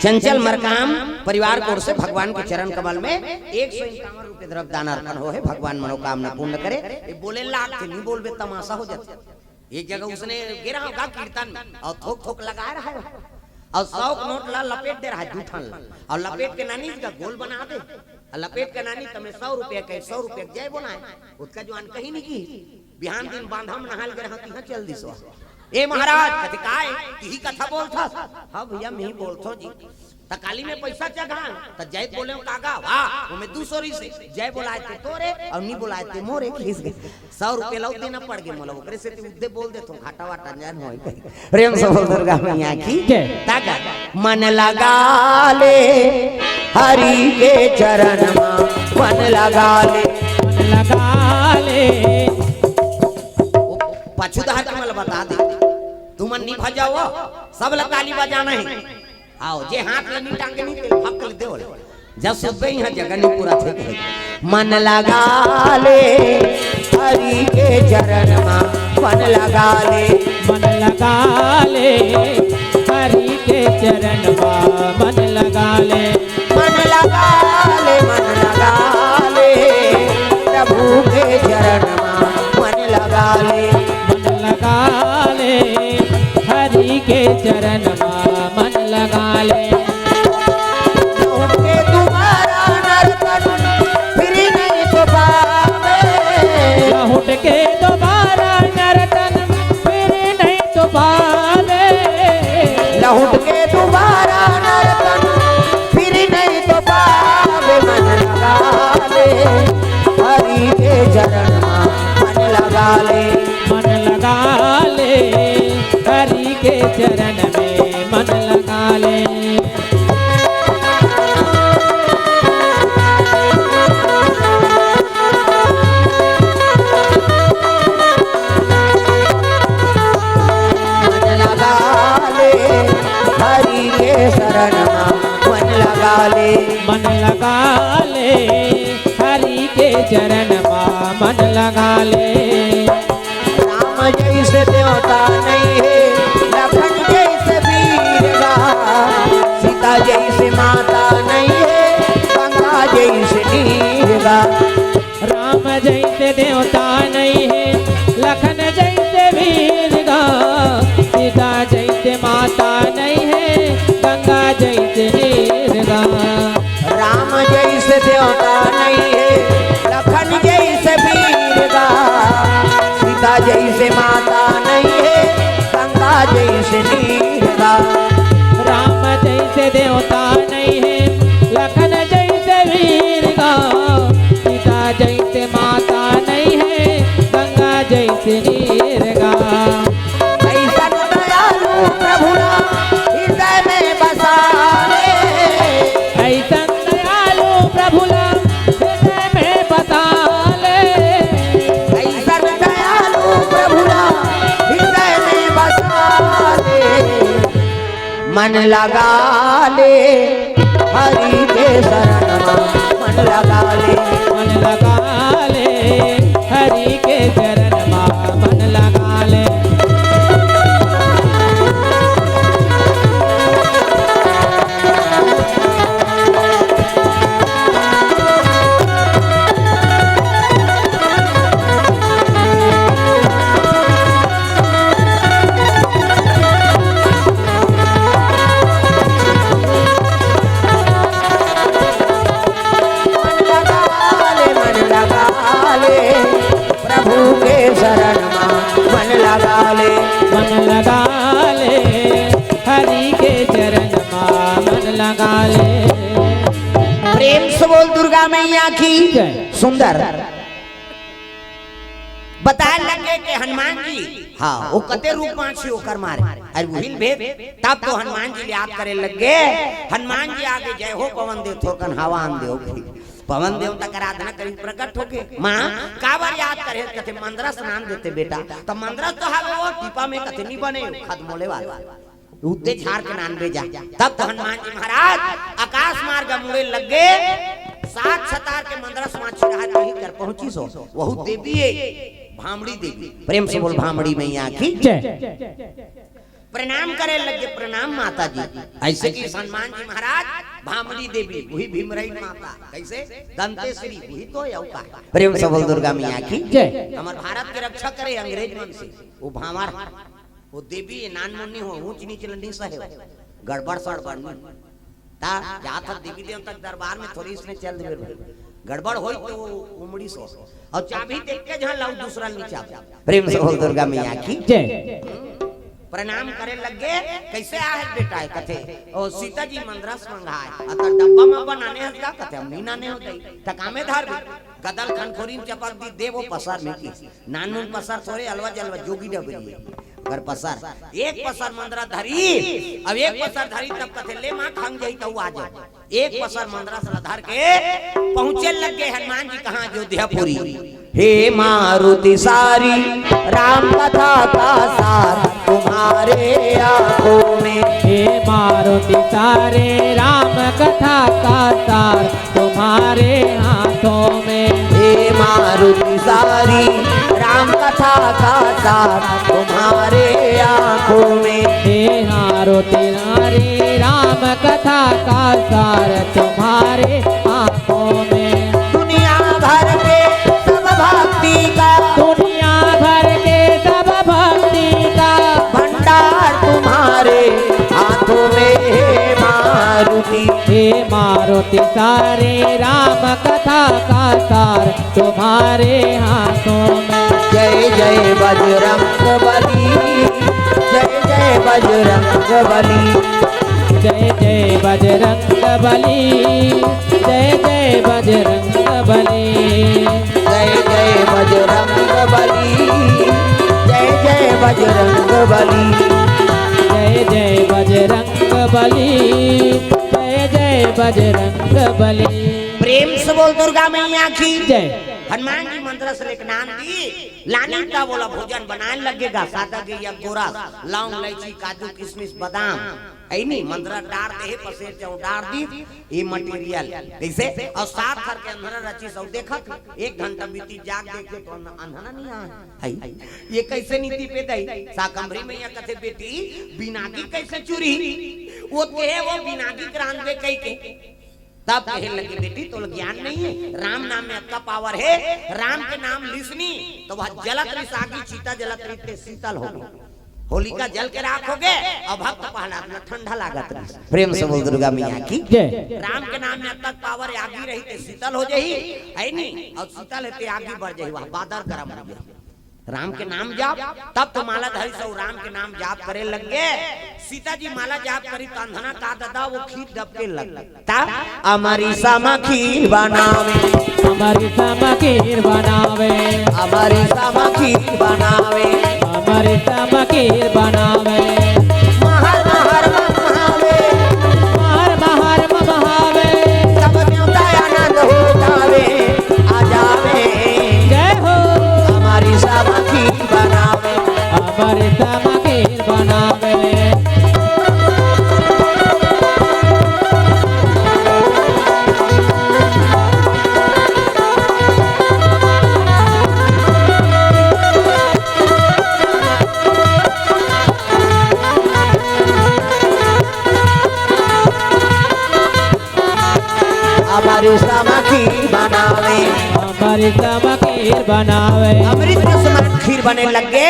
चंचल मरकाम परिवार की ओर से भगवान के चरण कमल में 151 रुपए द्रव्यदान अर्पण हो है। भगवान मनोकामना पूर्ण करे। ये बोले लाख से नहीं बोलबे तमाशा हो जाता। एक जगह उसने गिरा होगा कीर्तन में और थोक थोक लगा रहा है और 100 नोट ला लपेट दे रहा है जूठन और लपेट के नानी का गोल बना दे और लपेट के नानी तुम्हें 100 रुपए के 100 रुपए जय बोला है उसका जो अन कहीं नहीं की बिहान दिन बांधम नहाल गए यहाँ चल दी सो ए महाराज कथे काय यही कथा बोलता। हाँ भैया मैं ही बोलतो जी तकाली में पैसा चढ़ा तो जय बोले काका वाह वो मैं 200 से जय बोलाए थे तोरे और नहीं बोलाए थे मोरे खींच गए 100 रुपए लौ देना पड़ गए मोला ओकरे से उद्दे बोल दे तुम घाटा वाटा जान होई प्रेम से बोल दुर्गा मैया की ताका मन लगा ले हरि के चरण में मन लगा ले पछुदार के मला बता दे तुम नहीं भजाओ सब लताली बजाना है आओ जे हाथ ले नहीं टांगे नहीं हक ले दे जब सुबह यहाँ जगह नहीं पूरा थे मन लगा ले हरि के चरण में मन लगा ले हरि के चरण में मन लगा ले प्रभु के चरण में मन लगा ले हरि के चरण में मन लगा ले लहुट के दोबारा नर्तन फिर नहीं तो पावे लहुट के दोबारा नर्तन फिर नहीं तो पावे मन लगा ले हरि के चरण में मन लगा ले हरि के चरण में मन लगा ले हरि के शरण मन लगा ले हरि के चरण मन लगा ले राम जैसे देवता नहीं है लखन जैसे वीर सीता जैसे माता नहीं है गंगा जैसे नीर राम जैसे देवता नहीं है लखन जैसे वीर सीता जैसे माता नहीं है गंगा जैसे नीर राम जैसे देवता नहीं है लखन जैसे वीर सीता जैसे माता नहीं है गंगा जैसे नीर राम जैसे देवता नहीं है लखन जैसे वीर सीता कैसे नीरगा। ऐसा दयालु प्रभु हृदय में बसा ले, ऐसन दयालु प्रभु हृदय में बसा ले, ऐसा दयालु प्रभु हृदय में बसा ले, मन लगा ले हरि के शरण में, मन लगा ले, मन लगा ले हरि के चरण मा, मन लगा ले। प्रभु के शरण में मन लगा ले, मन लगा ले हरि के चरण मा, मन लगा ले। प्रेम से बोल दुर्गा मैया की सुंदर। बताए लगे कि हनुमान जी हाँ वो कते रूप माछी होकर मारे, अरे वही भेद तब तो हनुमान जी याद करे लगे। हनुमान जी आगे जय हो पवन देव थोकन हवा आन देव, पवन देव तक आराधना करी प्रकट होके माँ काबर याद करे कथे मंदरा स्नान देते बेटा, तो मंदरा तो हावे वो टीपा में कथे नहीं बने खत मोले वाला उते झाड़ के नान भेजा। तब तो हनुमान जी महाराज आकाश मार्ग मुड़े लगे, 7 छतार के मंदरा समाची रहा कहीं कर पहुंची सो वहु देवी है भामड़ी देवी। प्रेम से बोल भामड़ी मैया की प्रणाम करे लगे, प्रणाम माता जी। ऐसे कि हनुमान जी महाराज भामड़ी देवी वही भीमराई माता, कैसे दंतेश्वरी वही तो यौका। प्रेम से बोल दुर्गा मैया की हमार भारत के रक्षा करे अंग्रेज मन से। वो भामार वो देवी नान मुन्नी हो ऊंच नीच लंडी सहे गड़बड़ सड़बड़ ता जात देवी देवता दरबार में थोड़ी इसने चल दे गड़बड़ होई तो उमड़ी सो और चाबी देख के जहां लाऊ दूसरा नीचा। प्रेम से बोल दुर्गा मैया की प्रणाम करे लगे। कैसे आ है बेटा है कथे ओ सीता जी मंदरस मंगाए अत डब्बा में बनाने हस का कथे हम नीना ने होतई तकामे धार गदल खनखोरी चपक दी देवो पसार में की नानून पसार थोड़े अलवा जलवा जोगी डबरी घर पसार एक पसार मंदरा धरी। अब एक पसार धरी तब कथे ले मां खंग जाई तो आ जा एक पसार मंदरा से धर के पहुंचे लगे हनुमान जी कहां अयोध्यापुरी। हे मारुति सारी राम कथा का सार तुम्हारे आंखों में, हे मारुति सारे राम कथा का सार तुम्हारे हाथों में, हे मारुति सारी राम कथा का सार तुम्हारे आंखों में, हे मारुति सारे राम कथा का सार तुम्हारे आंखों में। दुनिया भर के सब भक्ति का, दुनिया भर के सब भक्ति का भंडार तुम्हारे हाथों में, हे मारुति, हे मारुति सारे राम कथा का सार तुम्हारे हाथों में। जय जय बजरंग बली, जय जय बजरंग बली, जय जय बजरंग बली, जय जय बजरंग बली, जय जय बजरंग बली, जय जय बजरंग बली, जय जय बजरंग बली, जय जय बजरंग बली। प्रेम से बोल दुर्गा मैया की जय। हनुमान जी मंत्र से लेकर नाम दी लानी का बोला भोजन बनाने लगेगा सादा के या गोरा लौंग इलायची काजू किशमिश बादाम ऐनी मंत्र डार दे पसेर चाउ डार दी ये मटेरियल कैसे और सात थर के अंदर रची सब देखत 1 घंटा बीती जाग देखे तो अंधना नहीं आ ये कैसे नीति पे दई साकंबरी मैया कथे बेटी बिनागी कैसे चुरी वो के वो बिनागी क्रांत में कई के तब कहे लगी बेटी तो ज्ञान नहीं है राम नाम में अत्ता पावर है राम के नाम लिसनी तो वह जलत रिसागी चीता जलत रीते शीतल हो होलिका जल के राख हो गए और भक्त प्रहलाद में ठंडा लागत रही। प्रेम से बोल दुर्गा मैया की राम के नाम में अब तक पावर आगी रही थे शीतल हो जाही है नहीं और शीतल है आगे बढ़ जाही वह बादर गर्म हो गया राम के नाम जाप, तब तो माला धारी सब राम के नाम जाप करे लग गए। सीता जी माला जाप करी तो अंधना का दादा वो खीर डबके लग तब हमारी सामा खीर बनावे, हमारी सामा खीर बनावे, हमारी सामा खीर बनावे, हमारी सामा खीर बनावे, महर महर महावे, महर महर महावे, सब न्योता आनंद हो जावे आ जावे। जय हो हमारी सामा खीर बनावे, हमारी सामा खीर बनावे। हमारी सामा खीर बनावे, हमारी सामा खीर बनावे। अमृत के समान खीर बने लगे।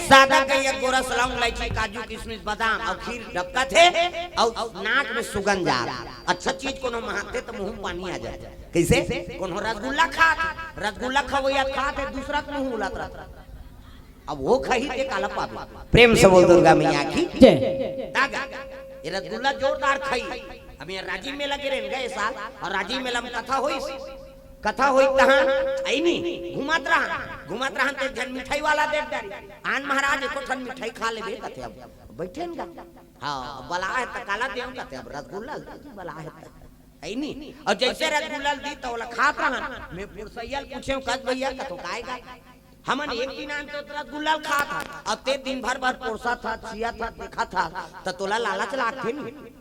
सादा कहिया गोरा सलाम इलायची काजू किशमिश बादाम और खीर डबका थे और नाक में सुगंध जा। अच्छा चीज कोनो महाते तो मुंह में पानी आ जाए। कैसे कोनो रसगुल्ला खात, रसगुल्ला खवैया खात है दूसरा के मुंह उलात रहता। अब वो खही ते काला पापा प्रेम से बोल दुर्गा मैया की जय। दागा ये रसगुल्ला जोरदार खाई। अब ये राजीव मेला के रेन गए साल और राजीव मेला में कथा होई, कथा होई तहां आई नहीं घुमात रहा ते जन मिठाई वाला देख डारी आन महाराज एको ठन मिठाई खा लेबे कते अब बैठे न हां बला है त काला देम कते अब रसगुल्ला बला है त आई नहीं। और जैसे रसगुल्ला दी तो वाला खात रहा मैं पुरसैया पूछे कद भैया का तो काएगा हमन एक दिन आन तो रसगुल्ला खा था अब ते दिन भर भर पोरसा था छिया था देखा था त तोला लालच लागथे नहीं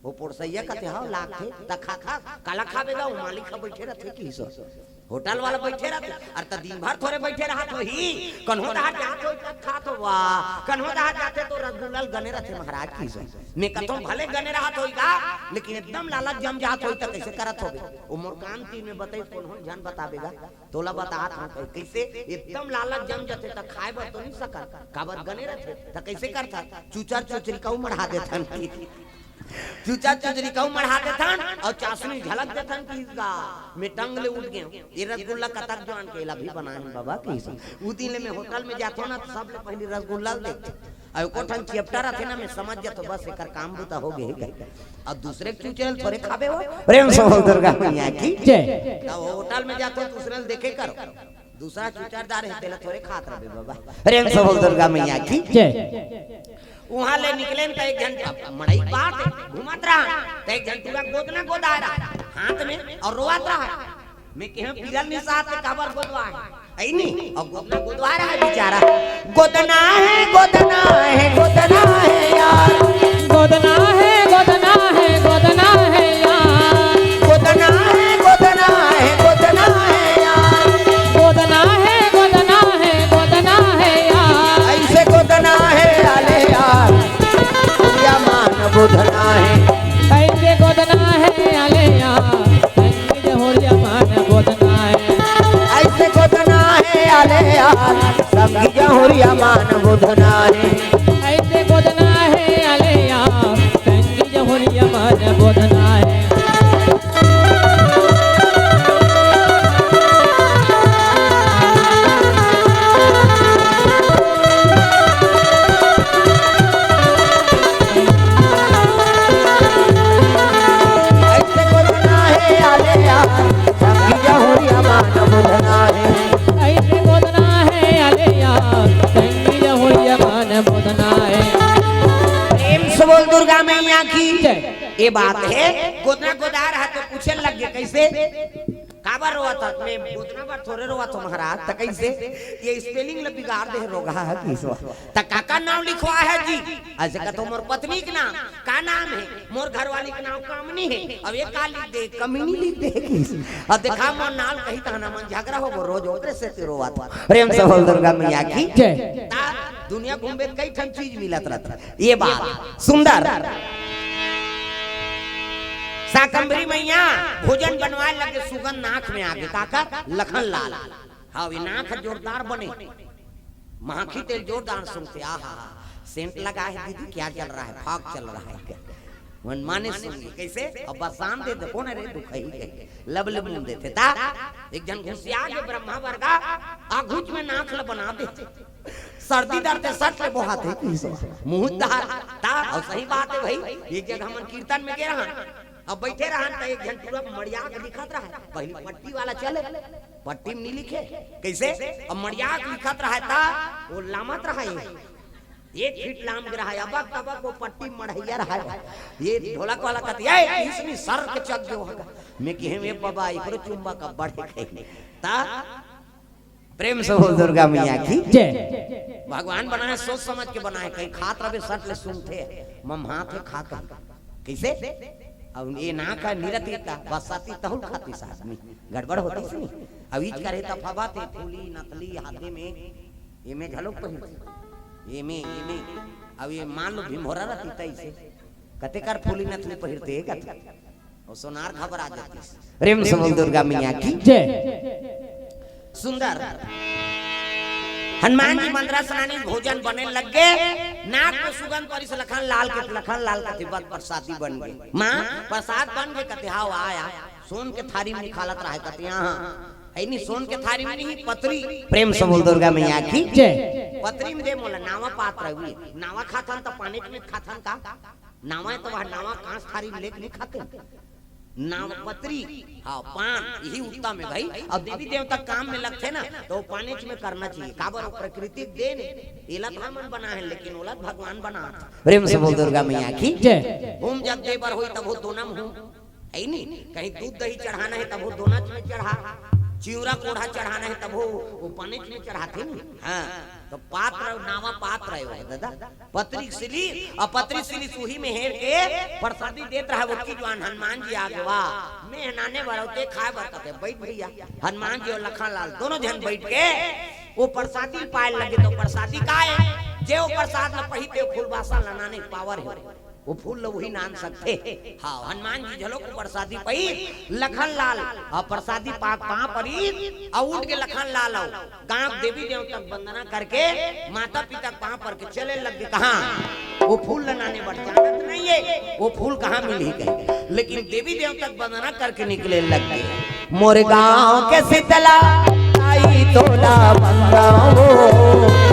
वो पोरसैया कहते हाँ लाख थे त खा खा काला खावेगा वो मालिक का बैठे रहते की सो होटल वाला बैठे रहते और त दिन भर थोड़े बैठे रहा तो ही कन्हो दहा जात हो तब खा तो वाह कन्हो दहा जाते तो रसगुल्ला गने रहते महाराज की सो मैं कहतो भले गने रहा होईगा लेकिन एकदम लालच जम जात होई त कैसे करत होबे वो मोर कान तीन में बताई कौन जान बतावेगा तोला बतात हूं कैसे एकदम लालच जम जाते त खाए बर तो नहीं सकत काबर गने रहते त कैसे करता चूचर चुचरी कहू मढ़ा देथन चूचा चुचरी कहू मढ़ा देथन और चाशनी झलक देथन कि इसका मैं टंग ले उठ गए ये रसगुल्ला कतक जवान केला भी बनाए बाबा कैसे उ दिन में होटल में जातो ना तो सब ले पहले रसगुल्ला देते और कोठन चैप्टर रहते ना मैं समझ जातो बस एकर काम बुता हो गए और दूसरे चूचल थोड़े खाबे हो प्रेम से हो दुर्गा मैया की जय। तब होटल में जातो दूसरे देखे करो दूसरा चूचरदार है तेला थोड़े खात रहे बाबा प्रेम से हो दुर्गा मैया की जय। वहां ले निकले तो एक घंटा मड़ई बात घुमत रहा तो एक घंटा गोद ना गोदा रहा हाथ में और रोआत रहा मैं कह पिरल निसात काबर गोदवा है नहीं और गोदना गोदवा रहा है बेचारा गोदना है गोदना है गोदना है यार गोदना है गोदना है गोदना है यार गोदना है गोदना है गोदना है यार गोदना है गोदना है गोदना है यार ऐसे गोदना है आले यार या मान बुधना है ऐसे गोदना है आले यार संग होरिया मान गोदना है ऐसे गोदना है आले यार संग जहुरिया मान बुधना है ऐसे गोदना है आले यार संग होरिया मान गोदना है। ऐसे गोदना है आले यार संग जहुरिया मान बुधना है ऐसे गोदना है आले यार संग होरिया मान गोदना है। प्रेम से बोल दुर्गा मैया की जय। ये बात है गोदना गोदा रहा तो पूछे लग गए कैसे काबर रोआ था मैं गोदना बार थोड़े रोआ तो महाराज त कैसे ये स्पेलिंग ल बिगाड़ दे रोगा है किसवा त काका नाम लिखवा है जी ऐसे का तो मोर पत्नी के नाम का नाम है मोर घरवाली का नाम कामनी है अब ये का लिख दे कमीनी लिख दे किस अब देखा मोर नाल कही तना मन झगड़ा हो रोज ओकरे से रोआ था प्रेम से बोल दुर्गा मैया की जय। दुनिया घूमे कई ठन चीज मिलत रहता ये बात सुंदर शाकंभरी मैया भोजन बनवाए लगे सुगंध नाक में आगे काका लखन लाल हाँ वे नाक जोरदार बने महाखी तेल जोरदार सुनते आहा सेंट लगा है दीदी क्या चल रहा है फाग चल रहा है मन माने सुनिए कैसे अब बसान दे दे कौन रे दुखई गई लब लब मुंह देते ता एक जन घुसिया के ब्रह्मा वर्गा आघुच में नाक ल बना दे सर्दी डरते सट ले बोहाते मुंह दहार ता और सही बात है भाई एक जगह हम कीर्तन में गए रहा अब बैठे रहा त एक जन पूरा मड़िया के दिखत रहा पहले पट्टी वाला चले पट्टी में नहीं लिखे कैसे अब मड़िया लिखत रहा था वो लामत रहा एक फीट लाम रहा है अब तब वो पट्टी मढ़ैया रहा है ये ढोलक वाला कहती है इसमें सर के चक जो होगा मैं कहे में बाबा इकरो चुम्बा का बढ़े खाई ता प्रेम से बोल दुर्गा मैया की जय। भगवान बनाए सोच समझ के बनाए कहीं खात रहे सट ले सुनते मम हाथ में खा कर कैसे अब ये ना का निरतीता बसाती तहुल खाती सास में गड़बड़ होती से नहीं अब इच करे तफावा थे फूली नकली हाथे में ये में झलक पहिरते ये में अब ये मान लो भीमोरा रहती तई से कते कर फूली नकली पहिरते कते और सोनार खबर आ जाती प्रेम से बोल दुर्गा मैया की जय। सुंदर हनुमान जी मंत्रा स्नानी भोजन बने लग गए नाक में सुगंध परी से लखन लाल का तिब्बत प्रसादी बन गई माँ प्रसाद बन गए कते हाव आया सोन के थारी में निकालत रहा कते यहाँ है नहीं सोन के थारी में नहीं पतरी प्रेम से बोल दुर्गा मैया की जय। पतरी में दे मोला नावा पात्र हुई नावा खाथन तो पानी में खाथन का नावा तो वह नावा कांस थारी में लेके नहीं खाते नाव पत्री हाँ पान यही उत्तम है भाई अब देवी देवता काम में लगते ना तो पानी में करना चाहिए काबर प्रकृति देन इलत हमन बना है लेकिन उलत भगवान बना प्रेम से बोल दुर्गा मैया की जय। होम जब देवर होई तब वो दोनम हूं है नहीं कहीं दूध दही चढ़ाना है तब वो दोना में चढ़ा चिवरा कोढ़ा चढ़ाना है तब वो पानी में चढ़ाते नहीं हाँ तो पात्र नावा पात्र है दादा पत्री सिली और पत्री सिली सूही में हेर के प्रसादी देत रहा वो की जवान हनुमान जी आगे वाह मैं नाने बरौते खाए बरकते बैठ भैया हनुमान जी और लखन लाल दोनों जन बैठ के वो प्रसादी पाए लगे तो प्रसादी का है जे वो प्रसाद न पहिते फूल बासा लनाने पावर है वो फूल लोग वही नान सकते हाँ हनुमान जी झलो को प्रसादी पई लखन लाल और प्रसादी पाक पां परी और उठ के लखन लाल आओ गांव देवी देवता वंदना करके माता पिता पां पर के चले लग गए कहां वो फूल लगाने बढ़ जानत नहीं है वो फूल कहां मिल ही गए लेकिन देवी देवता वंदना करके निकले लग गए मोरे गांव के शीतला आई तोला बंगाओ